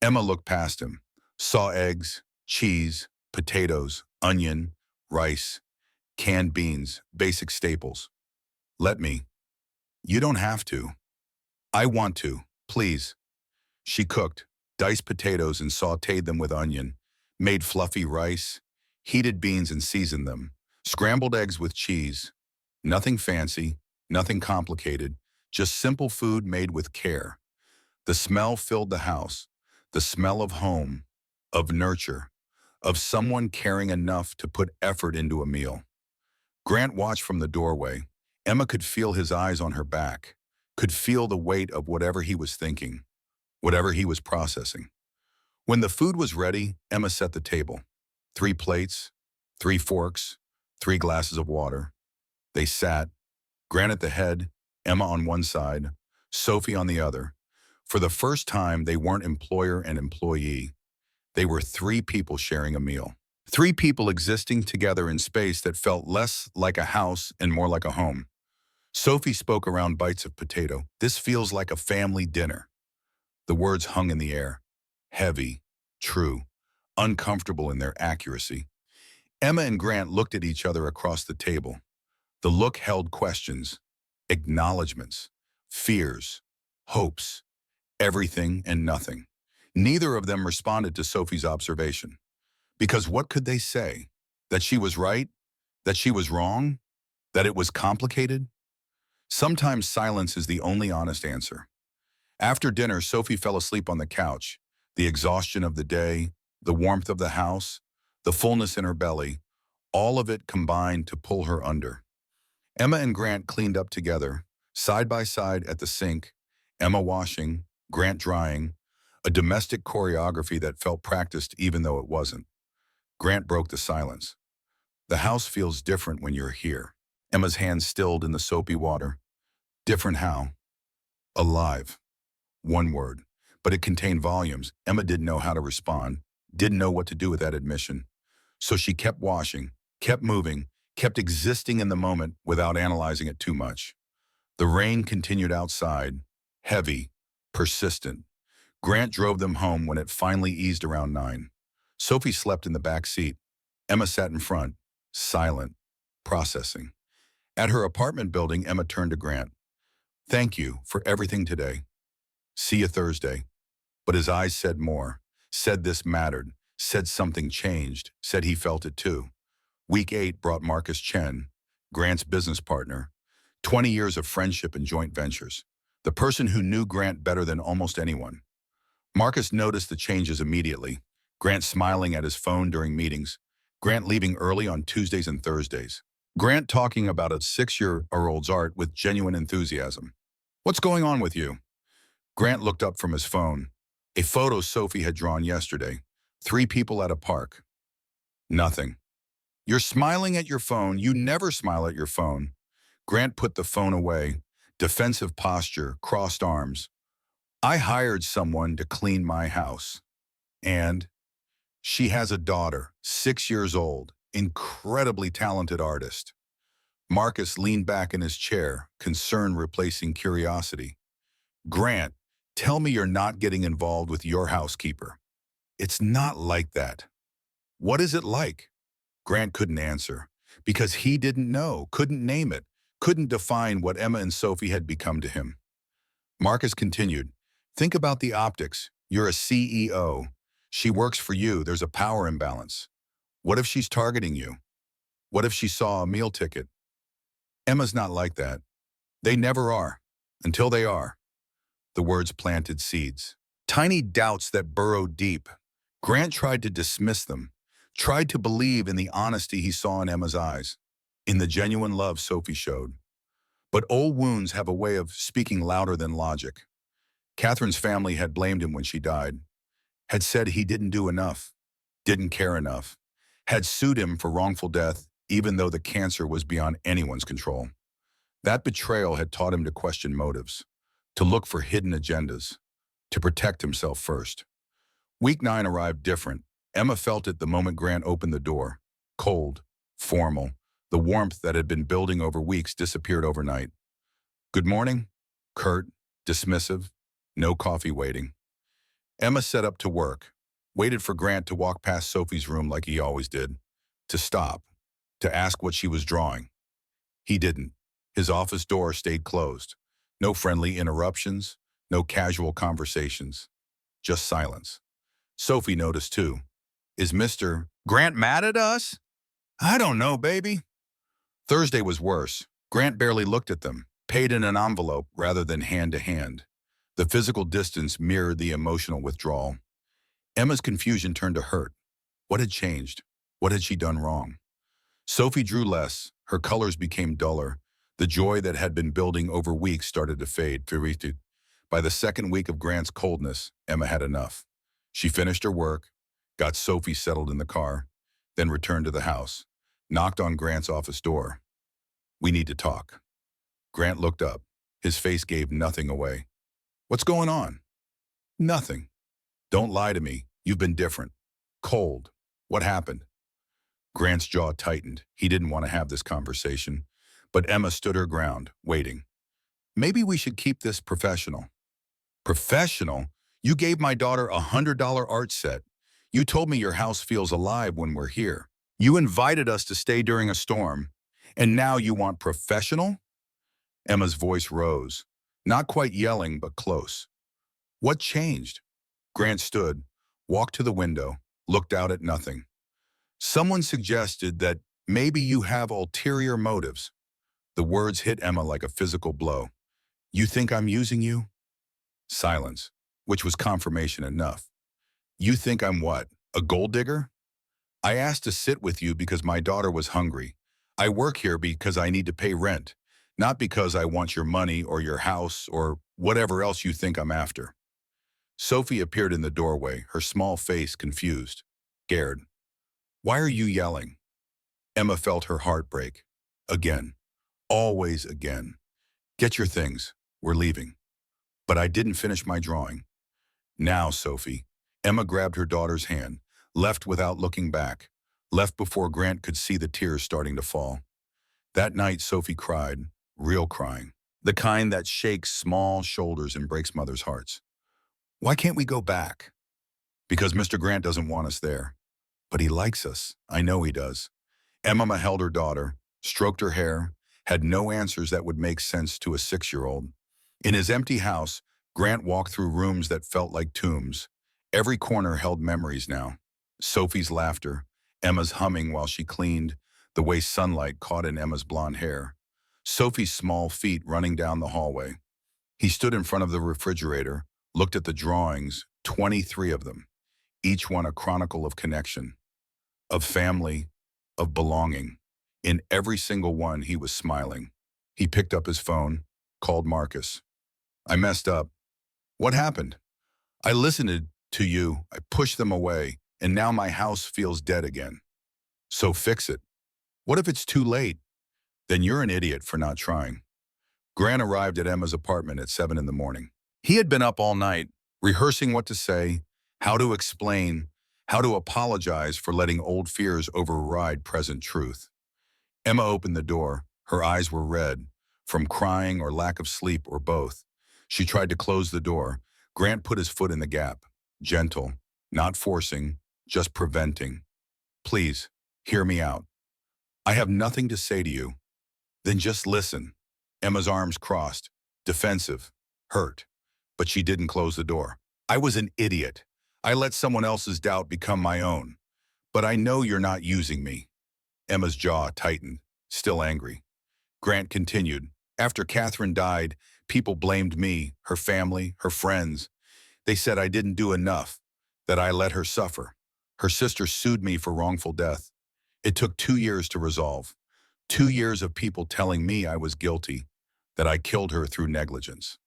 Emma looked past him, saw eggs, cheese, potatoes, onion, rice, canned beans, basic staples. Let me. You don't have to. I want to, please. She cooked, diced potatoes and sautéed them with onion, made fluffy rice, heated beans and seasoned them, scrambled eggs with cheese. Nothing fancy, nothing complicated, just simple food made with care. The smell filled the house, the smell of home, of nurture, of someone caring enough to put effort into a meal. Grant watched from the doorway. Emma could feel his eyes on her back, could feel the weight of whatever he was thinking, whatever he was processing. When the food was ready, Emma set the table. 3 plates, 3 forks, 3 glasses of water. They sat, Grant at the head, Emma on one side, Sophie on the other. For the first time, they weren't employer and employee. They were 3 people sharing a meal. 3 people existing together in space that felt less like a house and more like a home. Sophie spoke around bites of potato. This feels like a family dinner. The words hung in the air, heavy, true, uncomfortable in their accuracy. Emma and Grant looked at each other across the table. The look held questions, acknowledgments, fears, hopes, everything and nothing. Neither of them responded to Sophie's observation. Because what could they say? That she was right? That she was wrong? That it was complicated? Sometimes silence is the only honest answer. After dinner, Sophie fell asleep on the couch. The exhaustion of the day, the warmth of the house, the fullness in her belly, all of it combined to pull her under. Emma and Grant cleaned up together, side by side at the sink, Emma washing, Grant drying, a domestic choreography that felt practiced even though it wasn't. Grant broke the silence. The house feels different when you're here. Emma's hands stilled in the soapy water. Different how? Alive. One word, but it contained volumes. Emma didn't know how to respond, didn't know what to do with that admission. So she kept washing, kept moving, kept existing in the moment without analyzing it too much. The rain continued outside, heavy, persistent. Grant drove them home when it finally eased around 9. Sophie slept in the back seat. Emma sat in front, silent, processing. At her apartment building, Emma turned to Grant. Thank you for everything today. See you Thursday. But his eyes said more, said this mattered, said something changed, said he felt it too. Week 8 brought Marcus Chen, Grant's business partner, 20 years of friendship and joint ventures, the person who knew Grant better than almost anyone. Marcus noticed the changes immediately, Grant smiling at his phone during meetings, Grant leaving early on Tuesdays and Thursdays, Grant talking about a 6-year-old's art with genuine enthusiasm. What's going on with you? Grant looked up from his phone. A photo Sophie had drawn yesterday. 3 people at a park. Nothing. You're smiling at your phone. You never smile at your phone. Grant put the phone away. Defensive posture, crossed arms. I hired someone to clean my house. And she has a daughter, 6 years old, incredibly talented artist. Marcus leaned back in his chair, concern replacing curiosity. Grant, tell me you're not getting involved with your housekeeper. It's not like that. What is it like? Grant couldn't answer, because he didn't know, couldn't name it, couldn't define what Emma and Sophie had become to him. Marcus continued, think about the optics. You're a CEO. She works for you. There's a power imbalance. What if she's targeting you? What if she saw a meal ticket? Emma's not like that. They never are, until they are. The words planted seeds. Tiny doubts that burrowed deep. Grant tried to dismiss them, tried to believe in the honesty he saw in Emma's eyes, in the genuine love Sophie showed. But old wounds have a way of speaking louder than logic. Catherine's family had blamed him when she died, had said he didn't do enough, didn't care enough, had sued him for wrongful death even though the cancer was beyond anyone's control. That betrayal had taught him to question motives, to look for hidden agendas, to protect himself first. Week 9 arrived different. Emma felt it the moment Grant opened the door. Cold, formal, the warmth that had been building over weeks disappeared overnight. Good morning, curt, dismissive, no coffee waiting. Emma set up to work, waited for Grant to walk past Sophie's room like he always did, to stop, to ask what she was drawing. He didn't. His office door stayed closed. No friendly interruptions, no casual conversations, just silence. Sophie noticed too. Is Mr. Grant mad at us? I don't know, baby. Thursday was worse. Grant barely looked at them, paid in an envelope rather than hand to hand. The physical distance mirrored the emotional withdrawal. Emma's confusion turned to hurt. What had changed? What had she done wrong? Sophie drew less. Her colors became duller. The joy that had been building over weeks started to fade. By the second week of Grant's coldness, Emma had enough. She finished her work, got Sophie settled in the car, then returned to the house, knocked on Grant's office door. We need to talk. Grant looked up. His face gave nothing away. What's going on? Nothing. Don't lie to me. You've been different. Cold. What happened? Grant's jaw tightened. He didn't want to have this conversation. But Emma stood her ground, waiting. Maybe we should keep this professional. Professional? You gave my daughter a $100 art set. You told me your house feels alive when we're here. You invited us to stay during a storm. And now you want professional? Emma's voice rose, not quite yelling, but close. What changed? Grant stood, walked to the window, looked out at nothing. Someone suggested that maybe you have ulterior motives. The words hit Emma like a physical blow. You think I'm using you? Silence, which was confirmation enough. You think I'm what, a gold digger? I asked to sit with you because my daughter was hungry. I work here because I need to pay rent, not because I want your money or your house or whatever else you think I'm after. Sophie appeared in the doorway, her small face confused, scared. Why are you yelling? Emma felt her heart break. Again. Always again. Get your things. We're leaving. But I didn't finish my drawing. Now, Sophie. Emma grabbed her daughter's hand, left without looking back, left before Grant could see the tears starting to fall. That night, Sophie cried, real crying, the kind that shakes small shoulders and breaks mothers' hearts. Why can't we go back? Because Mr. Grant doesn't want us there. But he likes us. I know he does. Emma held her daughter, stroked her hair, had no answers that would make sense to a 6-year-old. In his empty house, Grant walked through rooms that felt like tombs. Every corner held memories now. Sophie's laughter, Emma's humming while she cleaned, the way sunlight caught in Emma's blonde hair. Sophie's small feet running down the hallway. He stood in front of the refrigerator, looked at the drawings, 23 of them, each one a chronicle of connection, of family, of belonging. In every single one, he was smiling. He picked up his phone, called Marcus. I messed up. What happened? I listened to you, I pushed them away, and now my house feels dead again. So fix it. What if it's too late? Then you're an idiot for not trying. Grant arrived at Emma's apartment at 7 in the morning. He had been up all night, rehearsing what to say, how to explain, how to apologize for letting old fears override present truth. Emma opened the door. Her eyes were red, from crying or lack of sleep or both. She tried to close the door. Grant put his foot in the gap, gentle, not forcing, just preventing. Please, hear me out. I have nothing to say to you. Then just listen. Emma's arms crossed, defensive, hurt, but she didn't close the door. I was an idiot. I let someone else's doubt become my own. But I know you're not using me. Emma's jaw tightened, still angry. Grant continued. After Catherine died, people blamed me, her family, her friends. They said I didn't do enough, that I let her suffer. Her sister sued me for wrongful death. It took 2 years to resolve. 2 years of people telling me I was guilty, that I killed her through negligence.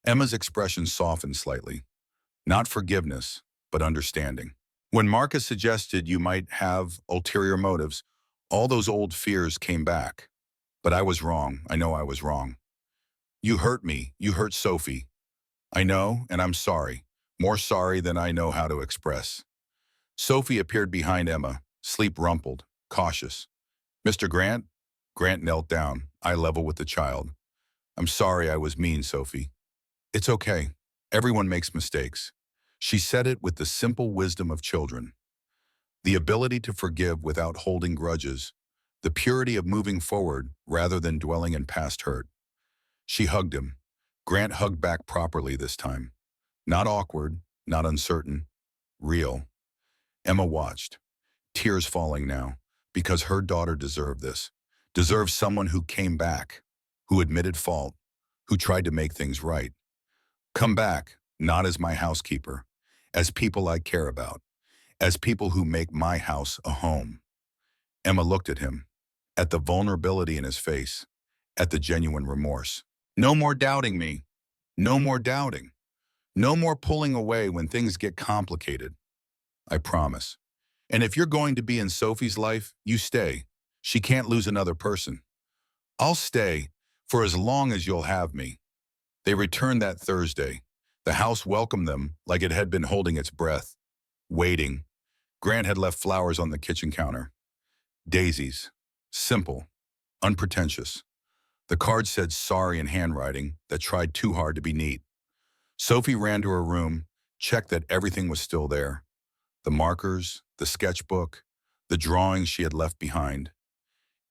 Emma's expression softened slightly. Not forgiveness, but understanding. When Marcus suggested you might have ulterior motives, all those old fears came back. But I was wrong. I know I was wrong. You hurt me. You hurt Sophie. I know, and I'm sorry. More sorry than I know how to express. Sophie appeared behind Emma, sleep rumpled, cautious. Mr. Grant? Grant knelt down, eye level with the child. I'm sorry I was mean, Sophie. It's okay. Everyone makes mistakes. She said it with the simple wisdom of children. The ability to forgive without holding grudges. The purity of moving forward rather than dwelling in past hurt. She hugged him. Grant hugged back properly this time. Not awkward, not uncertain. Real. Emma watched, tears falling now, because her daughter deserved this. Deserved someone who came back, who admitted fault, who tried to make things right. Come back, not as my housekeeper, as people I care about, as people who make my house a home. Emma looked at him, at the vulnerability in his face, at the genuine remorse. No more doubting me. No more doubting. No more pulling away when things get complicated. I promise. And if you're going to be in Sophie's life, you stay. She can't lose another person. I'll stay for as long as you'll have me. They returned that Thursday. The house welcomed them like it had been holding its breath, waiting. Grant had left flowers on the kitchen counter. Daisies. Simple. Unpretentious. The card said sorry in handwriting that tried too hard to be neat. Sophie ran to her room, checked that everything was still there. The markers, the sketchbook, the drawings she had left behind.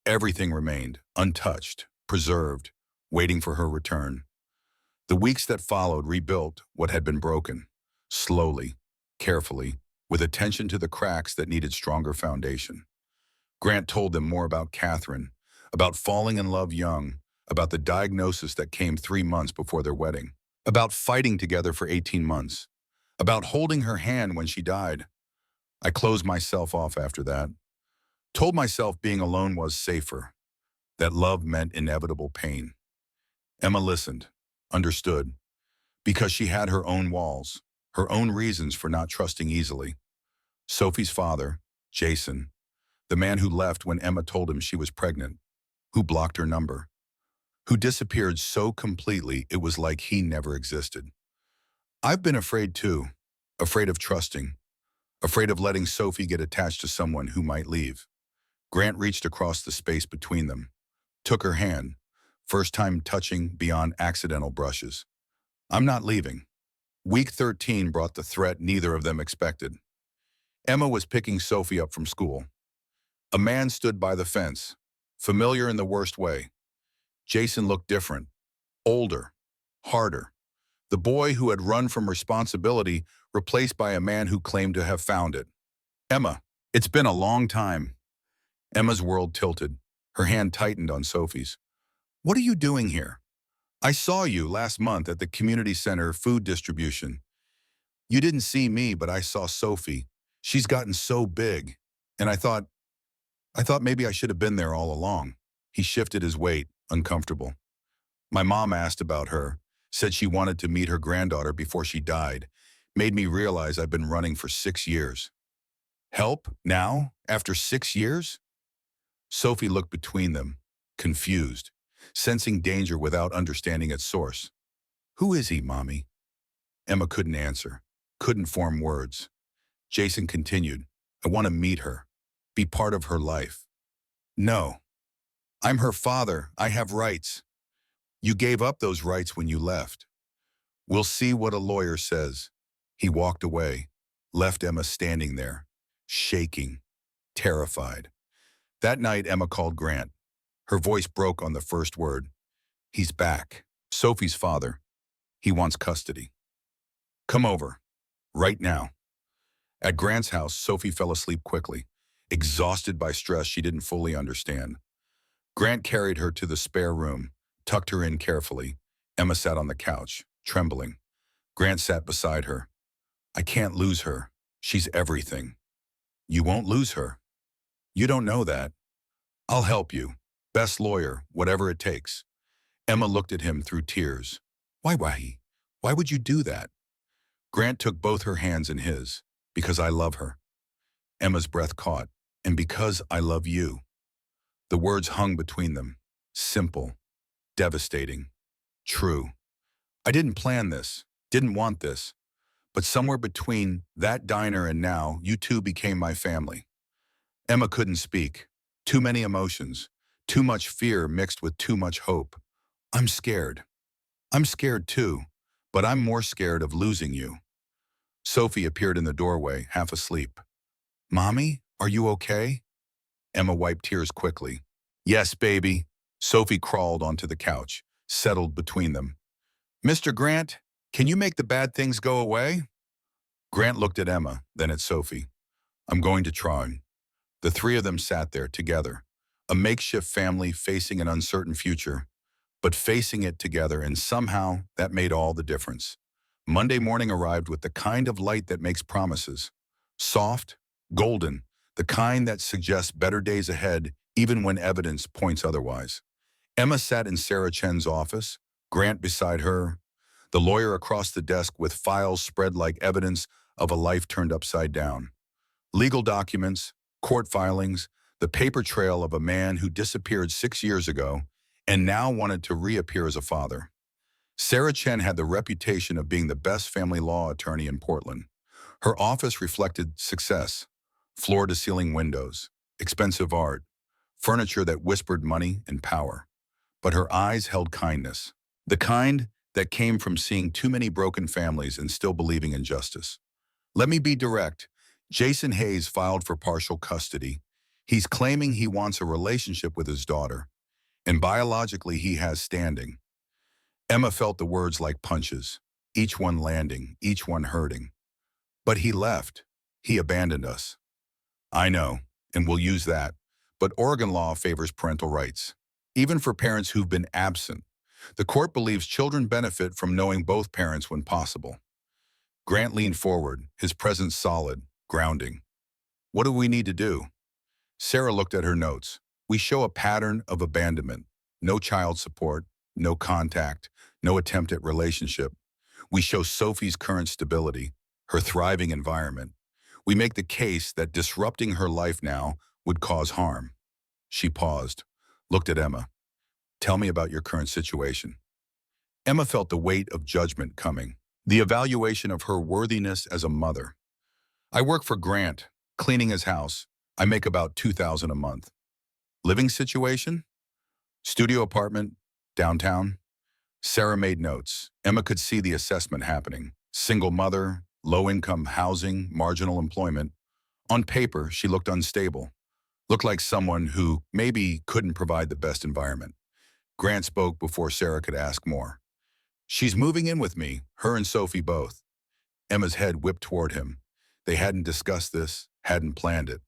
Everything remained, untouched, preserved, waiting for her return. The weeks that followed rebuilt what had been broken, slowly, carefully, with attention to the cracks that needed stronger foundation. Grant told them more about Catherine, about falling in love young, about the diagnosis that came 3 months before their wedding, about fighting together for 18 months, about holding her hand when she died. I closed myself off after that, told myself being alone was safer, that love meant inevitable pain. Emma listened, understood, because she had her own walls, her own reasons for not trusting easily. Sophie's father, Jason, the man who left when Emma told him she was pregnant, who blocked her number, who disappeared so completely it was like he never existed. I've been afraid too, afraid of trusting, afraid of letting Sophie get attached to someone who might leave. Grant reached across the space between them, took her hand, first time touching beyond accidental brushes. I'm not leaving. Week 13 brought the threat neither of them expected. Emma was picking Sophie up from school. A man stood by the fence, familiar in the worst way. Jason looked different, older, harder. The boy who had run from responsibility replaced by a man who claimed to have found it. Emma, it's been a long time. Emma's world tilted. Her hand tightened on Sophie's. What are you doing here? I saw you last month at the community center food distribution. You didn't see me, but I saw Sophie. She's gotten so big. And I thought maybe I should have been there all along. He shifted his weight, uncomfortable. My mom asked about her, said she wanted to meet her granddaughter before she died. Made me realize I've been running for 6 years. Help? Now? After 6 years? Sophie looked between them, confused, sensing danger without understanding its source. Who is he, Mommy? Emma couldn't answer, couldn't form words. Jason continued, I want to meet her, be part of her life. No, I'm her father. I have rights. You gave up those rights when you left. We'll see what a lawyer says. He walked away, left Emma standing there, shaking, terrified. That night, Emma called Grant. Her voice broke on the first word. He's back. Sophie's father. He wants custody. Come over. Right now. At Grant's house, Sophie fell asleep quickly, exhausted by stress she didn't fully understand. Grant carried her to the spare room, tucked her in carefully. Emma sat on the couch, trembling. Grant sat beside her. I can't lose her. She's everything. You won't lose her. You don't know that. I'll help you. Best lawyer, whatever it takes. Emma looked at him through tears. Why? Why would you do that? Grant took both her hands in his. Because I love her. Emma's breath caught. And because I love you. The words hung between them. Simple. Devastating. True. I didn't plan this. Didn't want this. But somewhere between that diner and now, you two became my family. Emma couldn't speak. Too many emotions. Too much fear mixed with too much hope. I'm scared. I'm scared too. But I'm more scared of losing you. Sophie appeared in the doorway, half asleep. Mommy, are you okay? Emma wiped tears quickly. Yes, baby. Sophie crawled onto the couch, settled between them. Mr. Grant, can you make the bad things go away? Grant looked at Emma, then at Sophie. I'm going to try. The three of them sat there together, a makeshift family facing an uncertain future, but facing it together, and somehow that made all the difference. Monday morning arrived with the kind of light that makes promises. Soft, golden, the kind that suggests better days ahead even when evidence points otherwise. Emma sat in Sarah Chen's office, Grant beside her, the lawyer across the desk with files spread like evidence of a life turned upside down. Legal documents, court filings, the paper trail of a man who disappeared 6 years ago and now wanted to reappear as a father. Sarah Chen had the reputation of being the best family law attorney in Portland. Her office reflected success, floor-to-ceiling windows, expensive art, furniture that whispered money and power. But her eyes held kindness, the kind that came from seeing too many broken families and still believing in justice. Let me be direct. Jason Hayes filed for partial custody. He's claiming he wants a relationship with his daughter, and biologically he has standing. Emma felt the words like punches, each one landing, each one hurting. But he left. He abandoned us. I know, and we'll use that. But Oregon law favors parental rights, even for parents who've been absent. The court believes children benefit from knowing both parents when possible. Grant leaned forward, his presence solid, grounding. What do we need to do? Sarah looked at her notes. We show a pattern of abandonment. No child support, no contact, no attempt at relationship. We show Sophie's current stability, her thriving environment. We make the case that disrupting her life now would cause harm. She paused, looked at Emma. Tell me about your current situation. Emma felt the weight of judgment coming, the evaluation of her worthiness as a mother. I work for Grant, cleaning his house. I make about $2,000 a month. Living situation? Studio apartment, downtown. Sarah made notes. Emma could see the assessment happening. Single mother, low-income housing, marginal employment. On paper, she looked unstable. Looked like someone who maybe couldn't provide the best environment. Grant spoke before Sarah could ask more. She's moving in with me, her and Sophie both. Emma's head whipped toward him. They hadn't discussed this, hadn't planned it.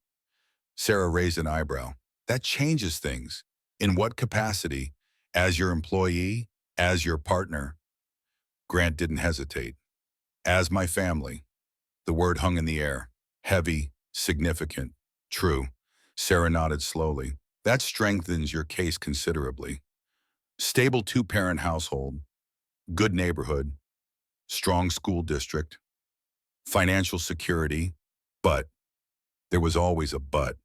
Sarah raised an eyebrow. That changes things. In what capacity? As your employee? As your partner? Grant didn't hesitate. As my family. The word hung in the air. Heavy, significant, true. Sarah nodded slowly. That strengthens your case considerably. Stable two-parent household. Good neighborhood. Strong school district. financial security, but there was always a but.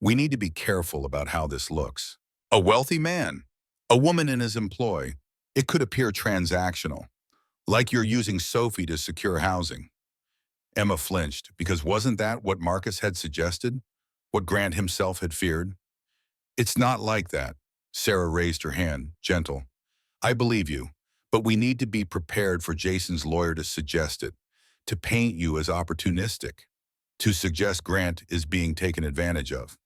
We need to be careful about how this looks. A wealthy man, a woman in his employ, it could appear transactional, like you're using Sophie to secure housing. Emma flinched, because wasn't that what Marcus had suggested? What Grant himself had feared? It's not like that. Sarah raised her hand, gentle. I believe you, but we need to be prepared for Jason's lawyer to suggest it, to paint you as opportunistic, to suggest Grant is being taken advantage of.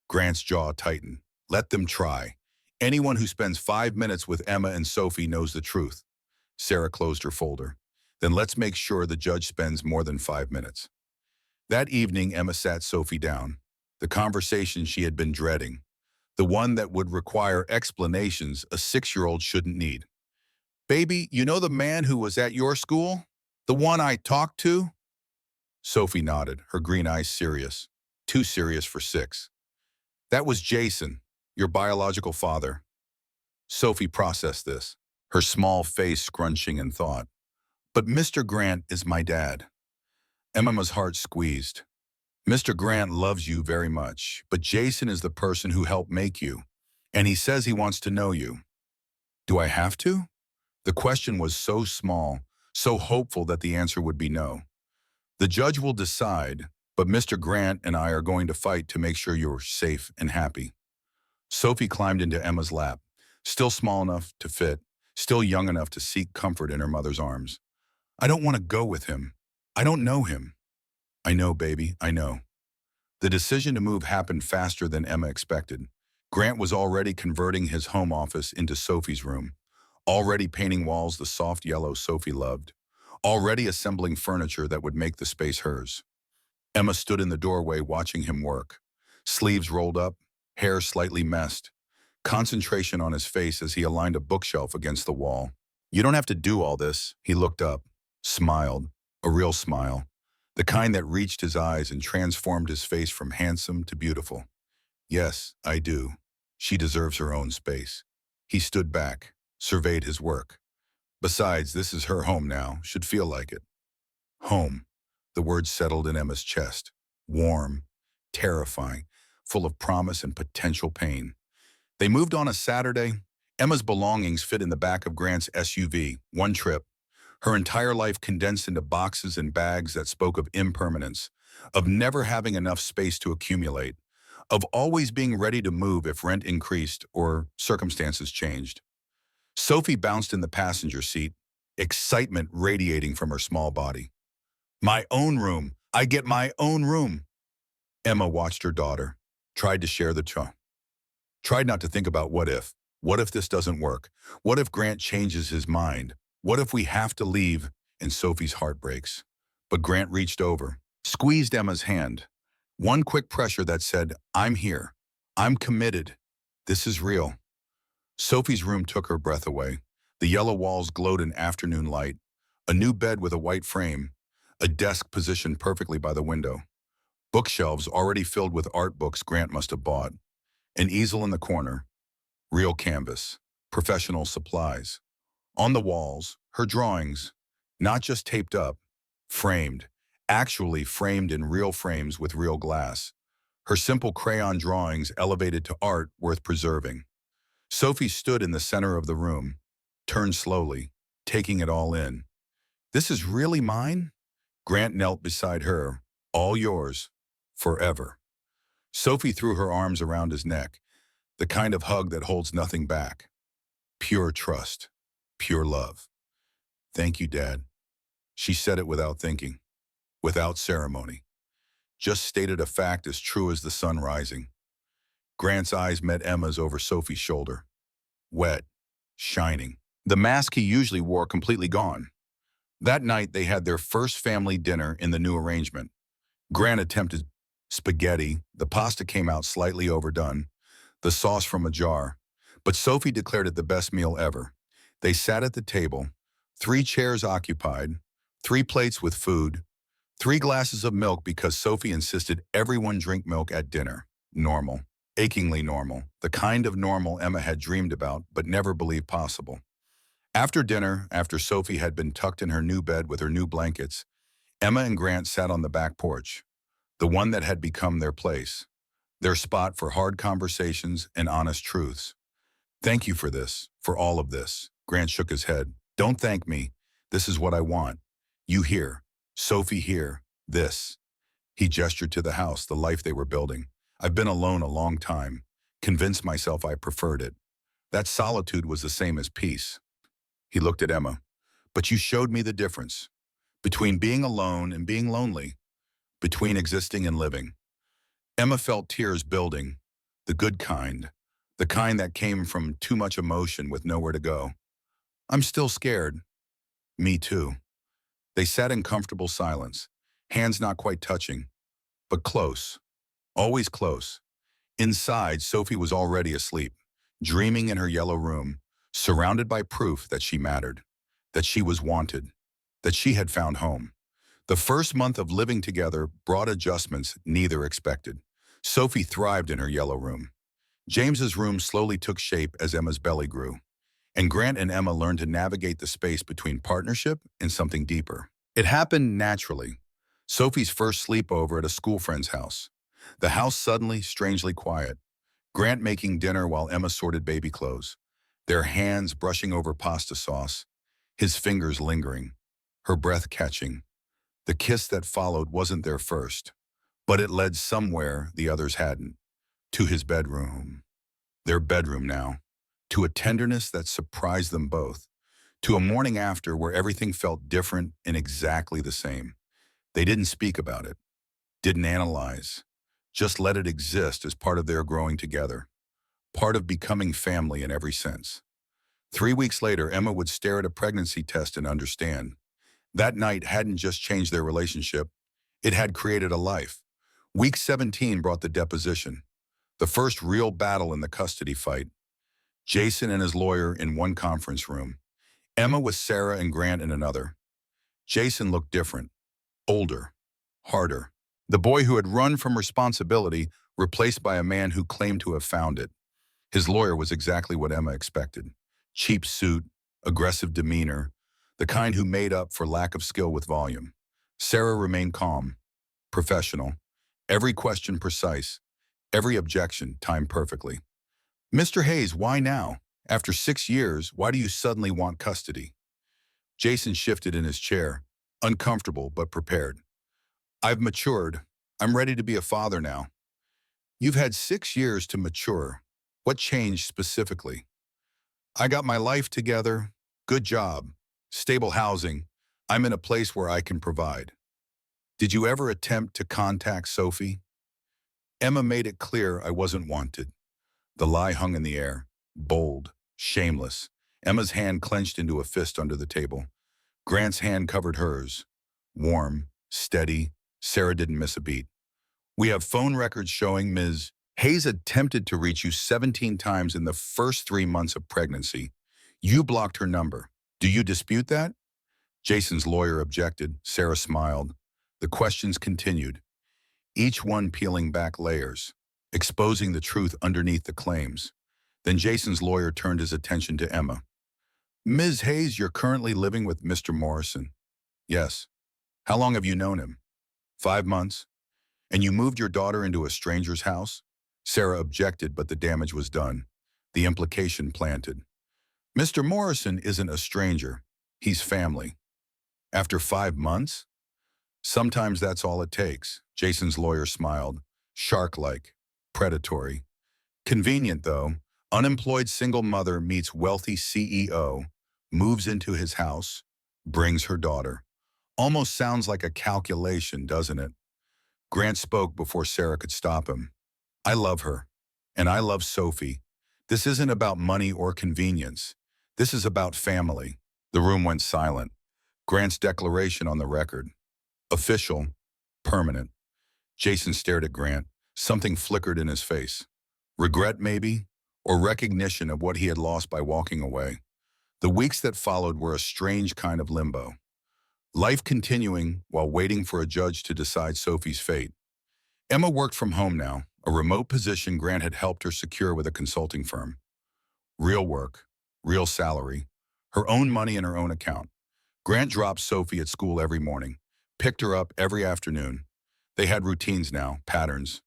Grant's jaw tightened. Let them try. Anyone who spends 5 minutes with Emma and Sophie knows the truth. Sarah closed her folder. Then let's make sure the judge spends more than 5 minutes. That evening, Emma sat Sophie down. The conversation she had been dreading. The one that would require explanations a 6-year-old shouldn't need. Baby, you know the man who was at your school? The one I talked to? Sophie nodded, her green eyes serious. Too serious for 6. That was Jason, your biological father. Sophie processed this, her small face scrunching in thought. But Mr. Grant is my dad. Emma's heart squeezed. Mr. Grant loves you very much, but Jason is the person who helped make you, and he says he wants to know you. Do I have to? The question was so small, so hopeful that the answer would be no. The judge will decide, but Mr. Grant and I are going to fight to make sure you're safe and happy. Sophie climbed into Emma's lap, still small enough to fit, still young enough to seek comfort in her mother's arms. I don't want to go with him. I don't know him. I know, baby, I know. The decision to move happened faster than Emma expected. Grant was already converting his home office into Sophie's room, already painting walls the soft yellow Sophie loved, already assembling furniture that would make the space hers. Emma stood in the doorway watching him work, sleeves rolled up, hair slightly messed, concentration on his face as he aligned a bookshelf against the wall. You don't have to do all this. He looked up, smiled, a real smile, the kind that reached his eyes and transformed his face from handsome to beautiful. Yes, I do. She deserves her own space. He stood back, surveyed his work. Besides, this is her home now, should feel like it. Home. The word settled in Emma's chest. Warm, terrifying, full of promise and potential pain. They moved on a Saturday. Emma's belongings fit in the back of Grant's SUV, one trip. Her entire life condensed into boxes and bags that spoke of impermanence, of never having enough space to accumulate, of always being ready to move if rent increased or circumstances changed. Sophie bounced in the passenger seat, excitement radiating from her small body. My own room. I get my own room. Emma watched her daughter, tried to share the tone. Tried not to think about what if. What if this doesn't work? What if Grant changes his mind? What if we have to leave? And Sophie's heart breaks. But Grant reached over, squeezed Emma's hand. One quick pressure that said, I'm here. I'm committed. This is real. Sophie's room took her breath away. The yellow walls glowed in afternoon light. A new bed with a white frame. A desk positioned perfectly by the window. Bookshelves already filled with art books Grant must have bought. An easel in the corner. Real canvas. Professional supplies. On the walls, her drawings, not just taped up, framed, actually framed in real frames with real glass. Her simple crayon drawings elevated to art worth preserving. Sophie stood in the center of the room, turned slowly, taking it all in. This is really mine? Grant knelt beside her, all yours, forever. Sophie threw her arms around his neck, the kind of hug that holds nothing back. Pure trust. Pure love. Thank you, Dad. She said it without thinking, without ceremony. Just stated a fact as true as the sun rising. Grant's eyes met Emma's over Sophie's shoulder. Wet, shining. The mask he usually wore completely gone. That night they had their first family dinner in the new arrangement. Grant attempted spaghetti. The pasta came out slightly overdone, the sauce from a jar. But Sophie declared it the best meal ever. They sat at the table, 3 chairs occupied, 3 plates with food, 3 glasses of milk because Sophie insisted everyone drink milk at dinner. Normal, achingly normal, the kind of normal Emma had dreamed about but never believed possible. After dinner, after Sophie had been tucked in her new bed with her new blankets, Emma and Grant sat on the back porch, the one that had become their place, their spot for hard conversations and honest truths. Thank you for this, for all of this. Grant shook his head. Don't thank me. This is what I want. You here. Sophie here. This. He gestured to the house, the life they were building. I've been alone a long time, convinced myself I preferred it. That solitude was the same as peace. He looked at Emma. But you showed me the difference between being alone and being lonely, between existing and living. Emma felt tears building, the good kind, the kind that came from too much emotion with nowhere to go. I'm still scared. Me too. They sat in comfortable silence, hands not quite touching, but close, always close. Inside, Sophie was already asleep, dreaming in her yellow room, surrounded by proof that she mattered, that she was wanted, that she had found home. The first month of living together brought adjustments neither expected. Sophie thrived in her yellow room. James's room slowly took shape as Emma's belly grew, and Grant and Emma learned to navigate the space between partnership and something deeper. It happened naturally. Sophie's first sleepover at a school friend's house. The house suddenly, strangely quiet. Grant making dinner while Emma sorted baby clothes, their hands brushing over pasta sauce, his fingers lingering, her breath catching. The kiss that followed wasn't their first, but it led somewhere the others hadn't. To his bedroom. Their bedroom now. To a tenderness that surprised them both. To a morning after where everything felt different and exactly the same. They didn't speak about it, didn't analyze, just let it exist as part of their growing together, part of becoming family in every sense. 3 weeks later, Emma would stare at a pregnancy test and understand. That night hadn't just changed their relationship, it had created a life. Week 17 brought the deposition, the first real battle in the custody fight. Jason and his lawyer in one conference room, Emma with Sarah and Grant in another. Jason looked different, older, harder. The boy who had run from responsibility, replaced by a man who claimed to have found it. His lawyer was exactly what Emma expected. Cheap suit, aggressive demeanor, the kind who made up for lack of skill with volume. Sarah remained calm, professional, every question precise, every objection timed perfectly. Mr. Hayes, why now? After 6 years, why do you suddenly want custody? Jason shifted in his chair, uncomfortable but prepared. I've matured. I'm ready to be a father now. You've had 6 years to mature. What changed specifically? I got my life together, good job, stable housing. I'm in a place where I can provide. Did you ever attempt to contact Sophie? Emma made it clear I wasn't wanted. The lie hung in the air, bold, shameless. Emma's hand clenched into a fist under the table. Grant's hand covered hers. Warm, steady, Sarah didn't miss a beat. We have phone records showing Ms. Hayes attempted to reach you 17 times in the first 3 months of pregnancy. You blocked her number. Do you dispute that? Jason's lawyer objected. Sarah smiled. The questions continued, each one peeling back layers, exposing the truth underneath the claims. Then Jason's lawyer turned his attention to Emma. Ms. Hayes, you're currently living with Mr. Morrison. Yes. How long have you known him? 5 months. And you moved your daughter into a stranger's house? Sarah objected, but the damage was done. The implication planted. Mr. Morrison isn't a stranger. He's family. After 5 months? Sometimes that's all it takes. Jason's lawyer smiled, shark-like, predatory. Convenient, though. Unemployed single mother meets wealthy CEO, moves into his house, brings her daughter. Almost sounds like a calculation, doesn't it? Grant spoke before Sarah could stop him. I love her, and I love Sophie. This isn't about money or convenience. This is about family. The room went silent. Grant's declaration on the record. Official, permanent. Jason stared at Grant. Something flickered in his face. Regret, maybe? Or recognition of what he had lost by walking away. The weeks that followed were a strange kind of limbo. Life continuing while waiting for a judge to decide Sophie's fate. Emma worked from home now, a remote position Grant had helped her secure with a consulting firm. Real work, real salary, her own money in her own account. Grant dropped Sophie at school every morning, picked her up every afternoon. They had routines now, patterns.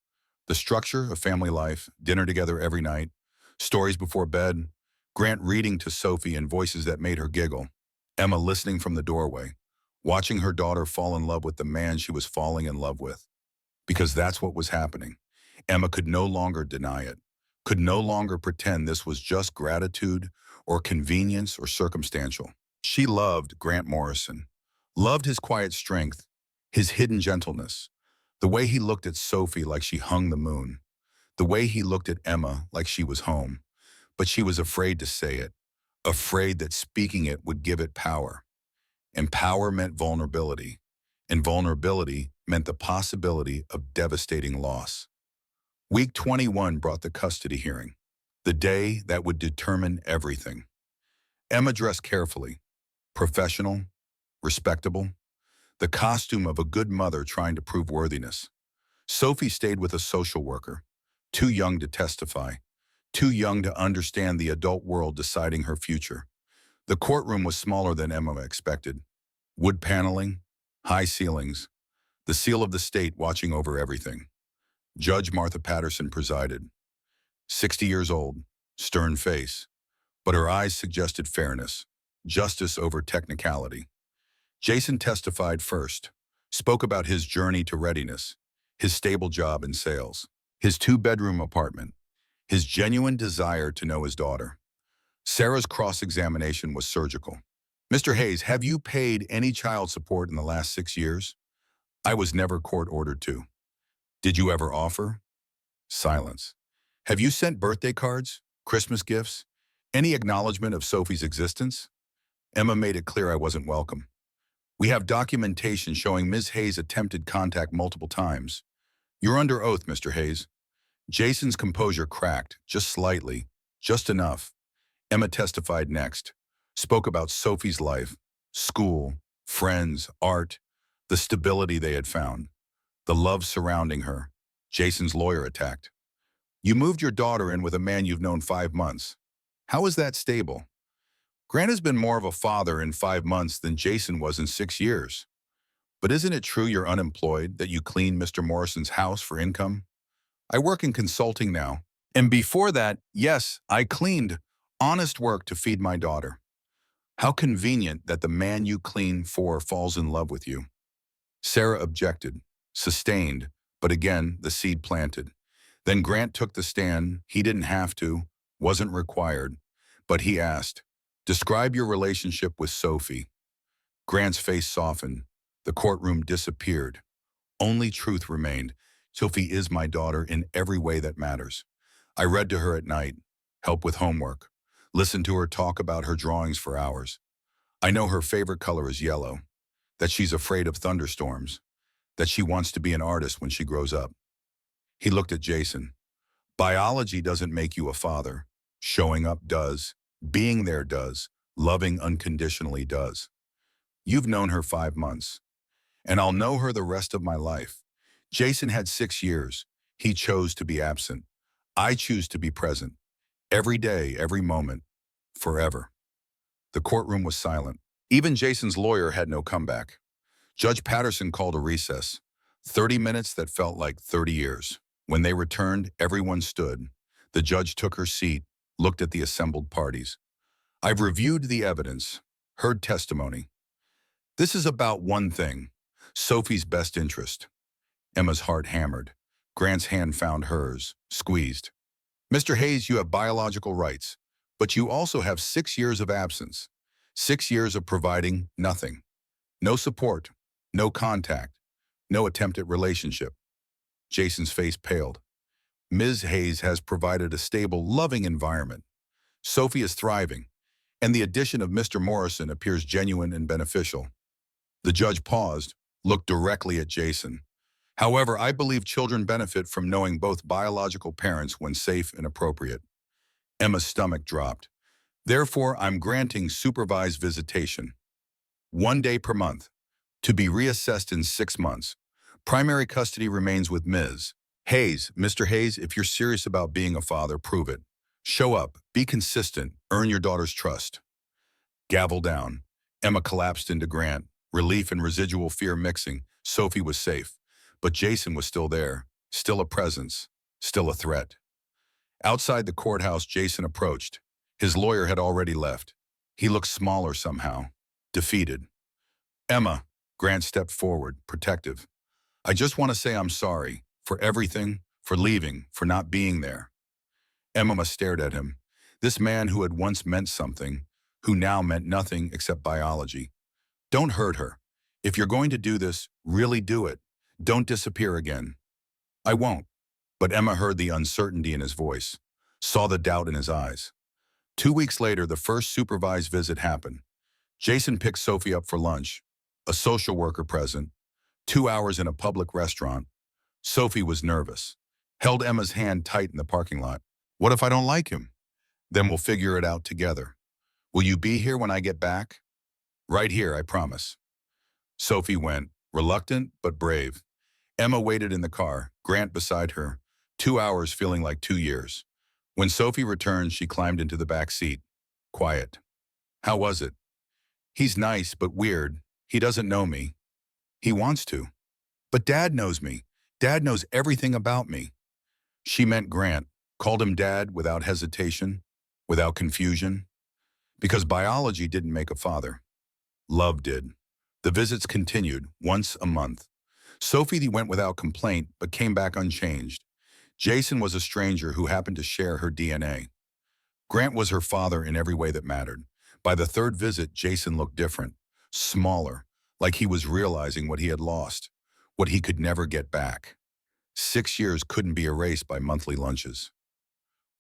The structure of family life, dinner together every night, stories before bed, Grant reading to Sophie in voices that made her giggle, Emma listening from the doorway, watching her daughter fall in love with the man she was falling in love with. Because that's what was happening. Emma could no longer deny it, could no longer pretend this was just gratitude or convenience or circumstantial. She loved Grant Morrison, loved his quiet strength, his hidden gentleness, the way he looked at Sophie like she hung the moon, the way he looked at Emma like she was home. But she was afraid to say it, afraid that speaking it would give it power. And power meant vulnerability, and vulnerability meant the possibility of devastating loss. Week 21 brought the custody hearing, the day that would determine everything. Emma dressed carefully, professional, respectable, the costume of a good mother trying to prove worthiness. Sophie stayed with a social worker, too young to testify, too young to understand the adult world deciding her future. The courtroom was smaller than Emma expected. Wood paneling, high ceilings, the seal of the state watching over everything. Judge Martha Patterson presided. 60 years old, stern face, but her eyes suggested fairness, justice over technicality. Jason testified first, spoke about his journey to readiness, his stable job in sales, his two-bedroom apartment, his genuine desire to know his daughter. Sarah's cross-examination was surgical. Mr. Hayes, have you paid any child support in the last 6 years? I was never court-ordered to. Did you ever offer? Silence. Have you sent birthday cards, Christmas gifts, any acknowledgement of Sophie's existence? Emma made it clear I wasn't welcome. We have documentation showing Ms. Hayes attempted contact multiple times. You're under oath, Mr. Hayes. Jason's composure cracked, just slightly, just enough. Emma testified next, spoke about Sophie's life, school, friends, art, the stability they had found, the love surrounding her. Jason's lawyer attacked. You moved your daughter in with a man you've known 5 months. How is that stable? Grant has been more of a father in 5 months than Jason was in 6 years. But isn't it true you're unemployed, that you clean Mr. Morrison's house for income? I work in consulting now. And before that, yes, I cleaned. Honest work to feed my daughter. How convenient that the man you clean for falls in love with you. Sarah objected, sustained, but again, the seed planted. Then Grant took the stand. He didn't have to, wasn't required, but he asked, describe your relationship with Sophie. Grant's face softened. The courtroom disappeared. Only truth remained. Sophie is my daughter in every way that matters. I read to her at night, helped with homework, listened to her talk about her drawings for hours. I know her favorite color is yellow, that she's afraid of thunderstorms, that she wants to be an artist when she grows up. He looked at Jason. Biology doesn't make you a father. Showing up does. Being there does. Loving unconditionally does. You've known her 5 months, and I'll know her the rest of my life. Jason had 6 years. He chose to be absent. I choose to be present. Every day, every moment, forever. The courtroom was silent. Even Jason's lawyer had no comeback. Judge Patterson called a recess. 30 minutes that felt like 30 years. When they returned, everyone stood. The judge took her seat, looked at the assembled parties. I've reviewed the evidence, heard testimony. This is about one thing, Sophie's best interest. Emma's heart hammered. Grant's hand found hers, squeezed. Mr. Hayes, you have biological rights, but you also have 6 years of absence. 6 years of providing nothing. No support, no contact, no attempt at relationship. Jason's face paled. Ms. Hayes has provided a stable, loving environment. Sophie is thriving, and the addition of Mr. Morrison appears genuine and beneficial. The judge paused, looked directly at Jason. However, I believe children benefit from knowing both biological parents when safe and appropriate. Emma's stomach dropped. Therefore, I'm granting supervised visitation. 1 day per month, to be reassessed in 6 months. Primary custody remains with Ms. Hayes. Mr. Hayes, if you're serious about being a father, prove it. Show up, be consistent, earn your daughter's trust. Gavel down. Emma collapsed into Grant. Relief and residual fear mixing. Sophie was safe. But Jason was still there, still a presence, still a threat. Outside the courthouse, Jason approached. His lawyer had already left. He looked smaller somehow, defeated. Emma, Grant stepped forward, protective. I just want to say I'm sorry for everything, for leaving, for not being there. Emma stared at him. This man who had once meant something, who now meant nothing except biology. Don't hurt her. If you're going to do this, really do it. Don't disappear again. I won't. But Emma heard the uncertainty in his voice, saw the doubt in his eyes. 2 weeks later, the first supervised visit happened. Jason picked Sophie up for lunch, a social worker present, 2 hours in a public restaurant. Sophie was nervous, held Emma's hand tight in the parking lot. What if I don't like him? Then we'll figure it out together. Will you be here when I get back? Right here, I promise. Sophie went, reluctant but brave. Emma waited in the car, Grant beside her, 2 hours feeling like 2 years. When Sophie returned, she climbed into the back seat. Quiet. How was it? He's nice but weird. He doesn't know me. He wants to. But Dad knows me. Dad knows everything about me. She meant Grant, called him Dad without hesitation, without confusion. Because biology didn't make a father. Love did. The visits continued, once a month. Sophie went without complaint, but came back unchanged. Jason was a stranger who happened to share her DNA. Grant was her father in every way that mattered. By the third visit, Jason looked different, smaller, like he was realizing what he had lost, what he could never get back. 6 years couldn't be erased by monthly lunches.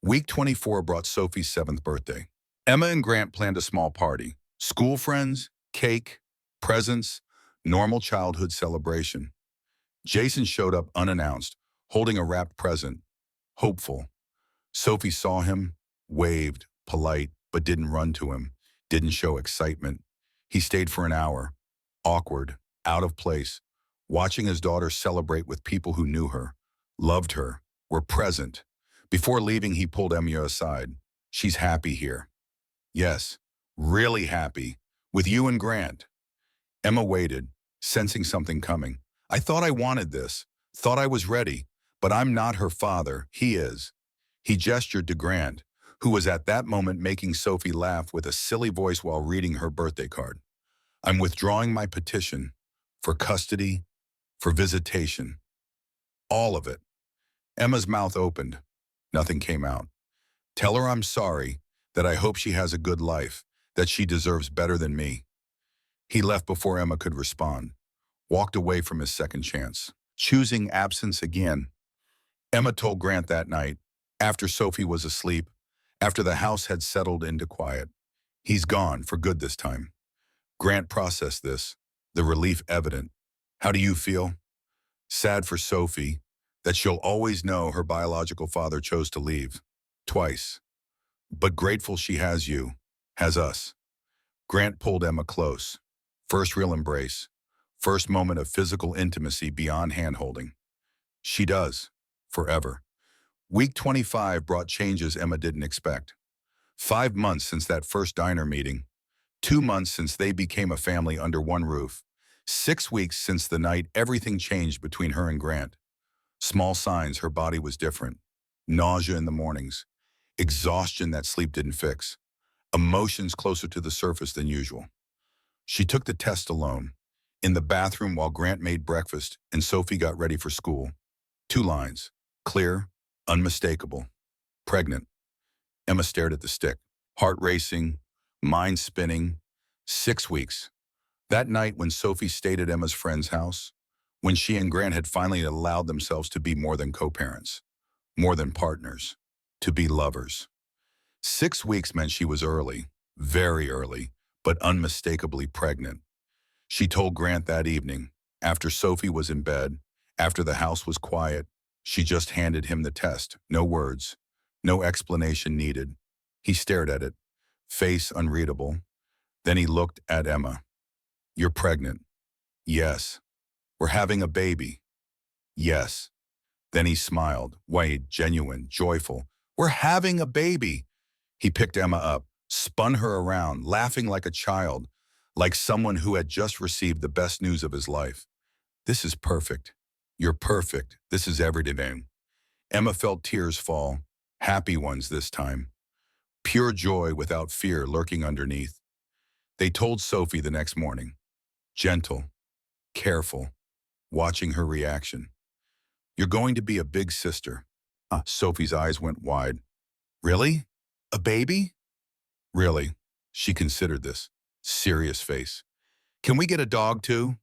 Week 24 brought Sophie's 7th birthday. Emma and Grant planned a small party. School friends, cake, presents, normal childhood celebration. Jason showed up unannounced, holding a wrapped present, hopeful. Sophie saw him, waved, polite, but didn't run to him, didn't show excitement. He stayed for an hour, awkward, out of place, watching his daughter celebrate with people who knew her, loved her, were present. Before leaving, he pulled Emma aside. She's happy here. Yes, really happy, with you and Grant. Emma waited, sensing something coming. I thought I wanted this, thought I was ready, but I'm not her father, he is. He gestured to Grant, who was at that moment making Sophie laugh with a silly voice while reading her birthday card. I'm withdrawing my petition for custody, for visitation. All of it. Emma's mouth opened. Nothing came out. Tell her I'm sorry, that I hope she has a good life, that she deserves better than me. He left before Emma could respond, walked away from his second chance, choosing absence again. Emma told Grant that night, after Sophie was asleep, after the house had settled into quiet. He's gone for good this time. Grant processed this, the relief evident. How do you feel? Sad for Sophie, that she'll always know her biological father chose to leave. Twice. But grateful she has you, has us. Grant pulled Emma close. First real embrace. First moment of physical intimacy beyond hand-holding. She does. Forever. Week 25 brought changes Emma didn't expect. 5 months since that first diner meeting. 2 months since they became a family under one roof. 6 weeks since the night everything changed between her and Grant. Small signs her body was different. Nausea in the mornings. Exhaustion that sleep didn't fix. Emotions closer to the surface than usual. She took the test alone, in the bathroom while Grant made breakfast and Sophie got ready for school. 2 lines. Clear, unmistakable. Pregnant. Emma stared at the stick. Heart racing, mind spinning. 6 weeks. That night when Sophie stayed at Emma's friend's house, when she and Grant had finally allowed themselves to be more than co-parents, more than partners, to be lovers. 6 weeks meant she was early, very early, but unmistakably pregnant. She told Grant that evening, after Sophie was in bed, after the house was quiet, she just handed him the test, no words, no explanation needed. He stared at it, face unreadable. Then he looked at Emma. You're pregnant. Yes. We're having a baby. Yes. Then he smiled, wide, genuine, joyful. We're having a baby. He picked Emma up, spun her around, laughing like a child, like someone who had just received the best news of his life. This is perfect. You're perfect. This is everything. Emma felt tears fall, happy ones this time. Pure joy without fear lurking underneath. They told Sophie the next morning, gentle, careful, watching her reaction. You're going to be a big sister. Sophie's eyes went wide. Really? A baby? Really? She considered this. Serious face. Can we get a dog too?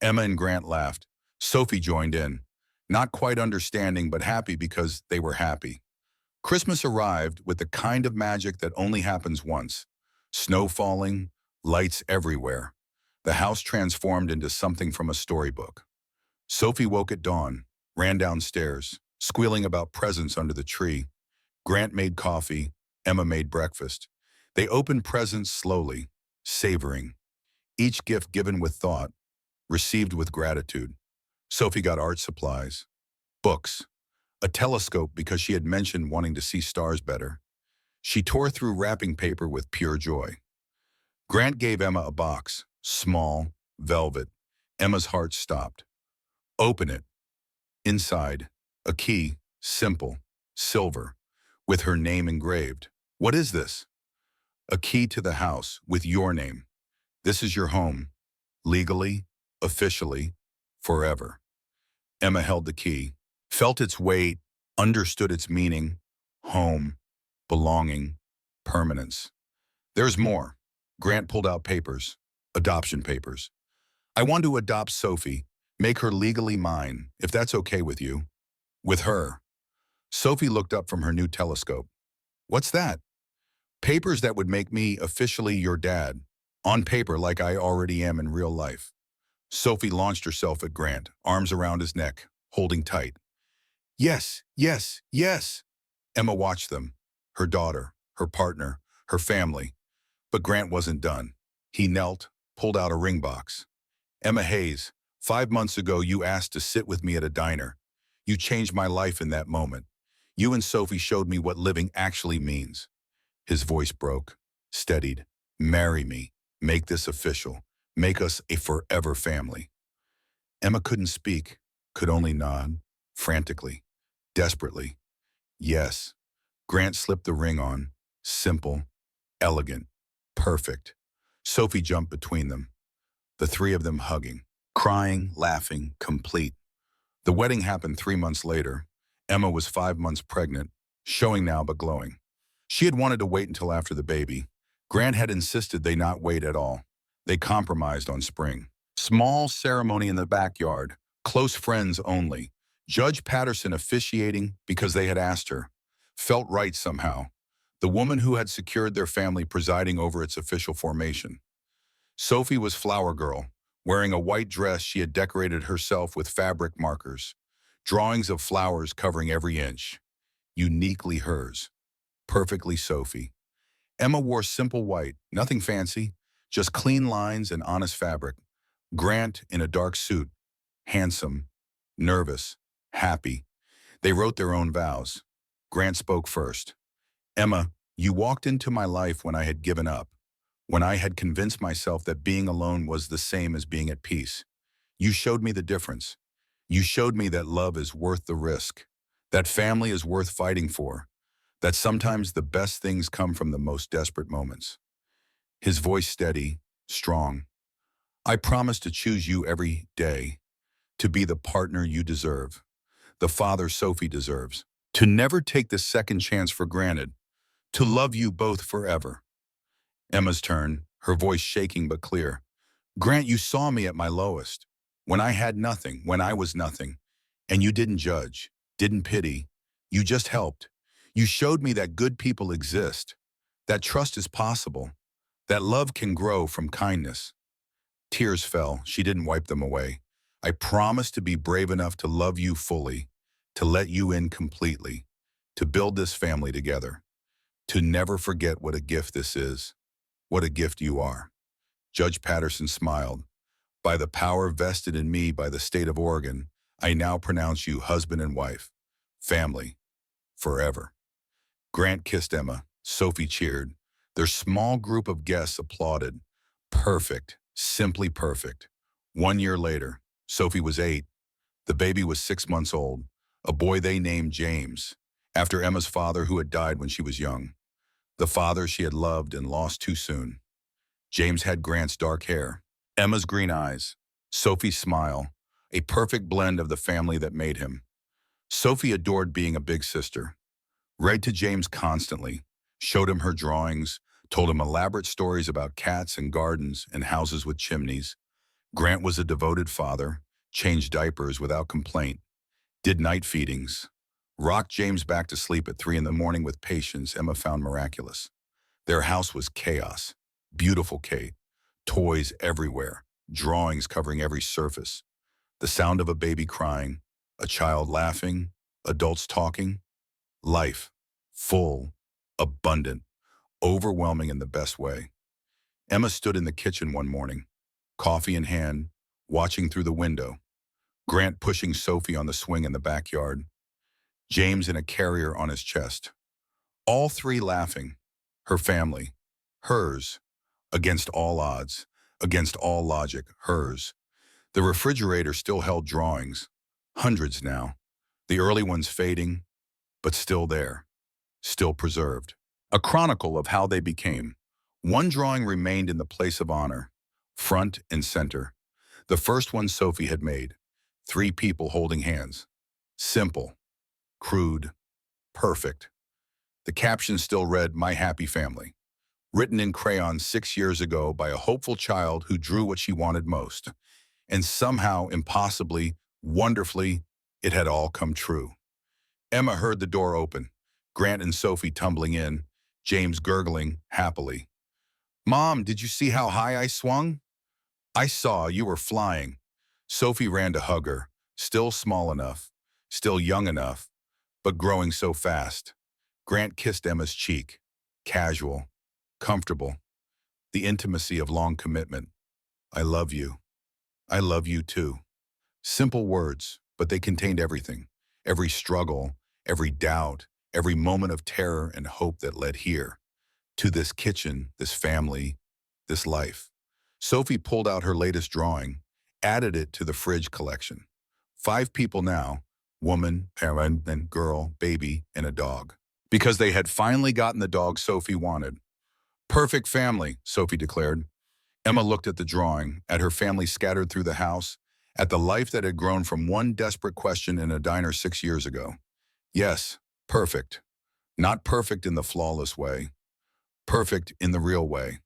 Emma and Grant laughed. Sophie joined in, not quite understanding but happy because they were happy. Christmas arrived with the kind of magic that only happens once. Snow falling, lights everywhere. The house transformed into something from a storybook. Sophie woke at dawn, ran downstairs, squealing about presents under the tree. Grant made coffee, Emma made breakfast. They opened presents slowly, savoring. Each gift given with thought, received with gratitude. Sophie got art supplies, books, a telescope because she had mentioned wanting to see stars better. She tore through wrapping paper with pure joy. Grant gave Emma a box, small, velvet. Emma's heart stopped. Open it. Inside, a key, simple, silver, with her name engraved. What is this? A key to the house with your name. This is your home, legally, officially, forever. Emma held the key, felt its weight, understood its meaning, home, belonging, permanence. There's more. Grant pulled out papers, adoption papers. I want to adopt Sophie, make her legally mine, if that's okay with you. With her. Sophie looked up from her new telescope. What's that? Papers that would make me officially your dad, on paper like I already am in real life. Sophie launched herself at Grant, arms around his neck, holding tight. Yes, yes, yes. Emma watched them, her daughter, her partner, her family. But Grant wasn't done. He knelt, pulled out a ring box. Emma Hayes, 5 months ago you asked to sit with me at a diner. You changed my life in that moment. You and Sophie showed me what living actually means. His voice broke, steadied. Marry me. Make this official. Make us a forever family. Emma couldn't speak, could only nod, frantically, desperately. Yes. Grant slipped the ring on, simple, elegant, perfect. Sophie jumped between them, the three of them hugging, crying, laughing, complete. The wedding happened 3 months later. Emma was 5 months pregnant, showing now but glowing. She had wanted to wait until after the baby. Grant had insisted they not wait at all. They compromised on spring. Small ceremony in the backyard, close friends only. Judge Patterson officiating because they had asked her. Felt right somehow. The woman who had secured their family presiding over its official formation. Sophie was flower girl, wearing a white dress she had decorated herself with fabric markers. Drawings of flowers covering every inch. Uniquely hers. Perfectly Sophie. Emma wore simple white, nothing fancy, just clean lines and honest fabric. Grant in a dark suit, handsome, nervous, happy. They wrote their own vows. Grant spoke first. Emma, you walked into my life when I had given up, when I had convinced myself that being alone was the same as being at peace. You showed me the difference. You showed me that love is worth the risk, that family is worth fighting for, that sometimes the best things come from the most desperate moments. His voice steady, strong. I promise to choose you every day, to be the partner you deserve, the father Sophie deserves, to never take the second chance for granted, to love you both forever. Emma's turn, her voice shaking but clear. Grant, you saw me at my lowest, when I had nothing, when I was nothing, and you didn't judge, didn't pity, you just helped. You showed me that good people exist, that trust is possible, that love can grow from kindness. Tears fell, she didn't wipe them away. I promise to be brave enough to love you fully, to let you in completely, to build this family together, to never forget what a gift this is, what a gift you are. Judge Patterson smiled. By the power vested in me by the state of Oregon, I now pronounce you husband and wife, family, forever. Grant kissed Emma. Sophie cheered. Their small group of guests applauded. Perfect. Simply perfect. 1 year later, Sophie was 8. The baby was 6 months old, a boy they named James, after Emma's father who had died when she was young. The father she had loved and lost too soon. James had Grant's dark hair, Emma's green eyes, Sophie's smile, a perfect blend of the family that made him. Sophie adored being a big sister, read to James constantly, showed him her drawings, told him elaborate stories about cats and gardens and houses with chimneys. Grant was a devoted father, changed diapers without complaint, did night feedings, rocked James back to sleep at 3 in the morning with patience Emma found miraculous. Their house was chaos, beautiful Kate, toys everywhere, drawings covering every surface, the sound of a baby crying, a child laughing, adults talking, life, full, abundant, overwhelming in the best way. Emma stood in the kitchen one morning, coffee in hand, watching through the window, Grant pushing Sophie on the swing in the backyard, James in a carrier on his chest. All three laughing, her family, hers, against all odds, against all logic, hers. The refrigerator still held drawings, hundreds now, the early ones fading, but still there, still preserved. A chronicle of how they became. One drawing remained in the place of honor, front and center. The first one Sophie had made, 3 people holding hands. Simple, crude, perfect. The caption still read, "My Happy Family," written in crayon 6 years ago by a hopeful child who drew what she wanted most. And somehow, impossibly, wonderfully, it had all come true. Emma heard the door open, Grant and Sophie tumbling in, James gurgling happily. "Mom, did you see how high I swung?" "I saw, you were flying." Sophie ran to hug her, still small enough, still young enough, but growing so fast. Grant kissed Emma's cheek, casual, comfortable, the intimacy of long commitment. "I love you. I love you too." Simple words, but they contained everything. Every struggle, every doubt, every moment of terror and hope that led here, to this kitchen, this family, this life. Sophie pulled out her latest drawing, added it to the fridge collection. 5 people now, woman, parent, and girl, baby, and a dog. Because they had finally gotten the dog Sophie wanted. "Perfect family," Sophie declared. Emma looked at the drawing, at her family scattered through the house, at the life that had grown from one desperate question in a diner 6 years ago. Yes, perfect. Not perfect in the flawless way. Perfect in the real way.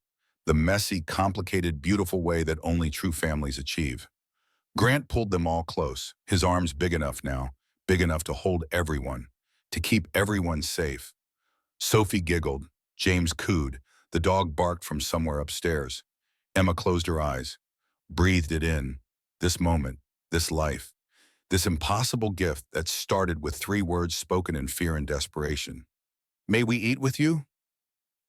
The messy, complicated, beautiful way that only true families achieve. Grant pulled them all close, his arms big enough now, big enough to hold everyone, to keep everyone safe. Sophie giggled, James cooed, the dog barked from somewhere upstairs. Emma closed her eyes, breathed it in, this moment, this life, this impossible gift that started with 3 words spoken in fear and desperation. "May we eat with you?"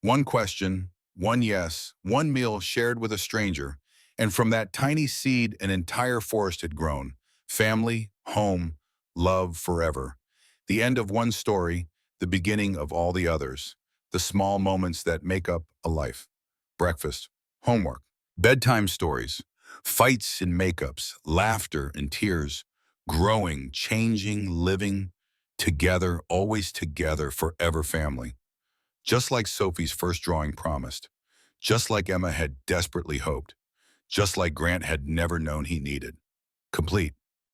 One question, one yes, one meal shared with a stranger, and from that tiny seed an entire forest had grown. Family, home, love forever. The end of one story, the beginning of all the others. The small moments that make up a life. Breakfast, homework, bedtime stories, fights and makeups, laughter and tears, growing, changing, living, together, always together, forever family. Just like Sophie's first drawing promised, just like Emma had desperately hoped, just like Grant had never known he needed. Complete.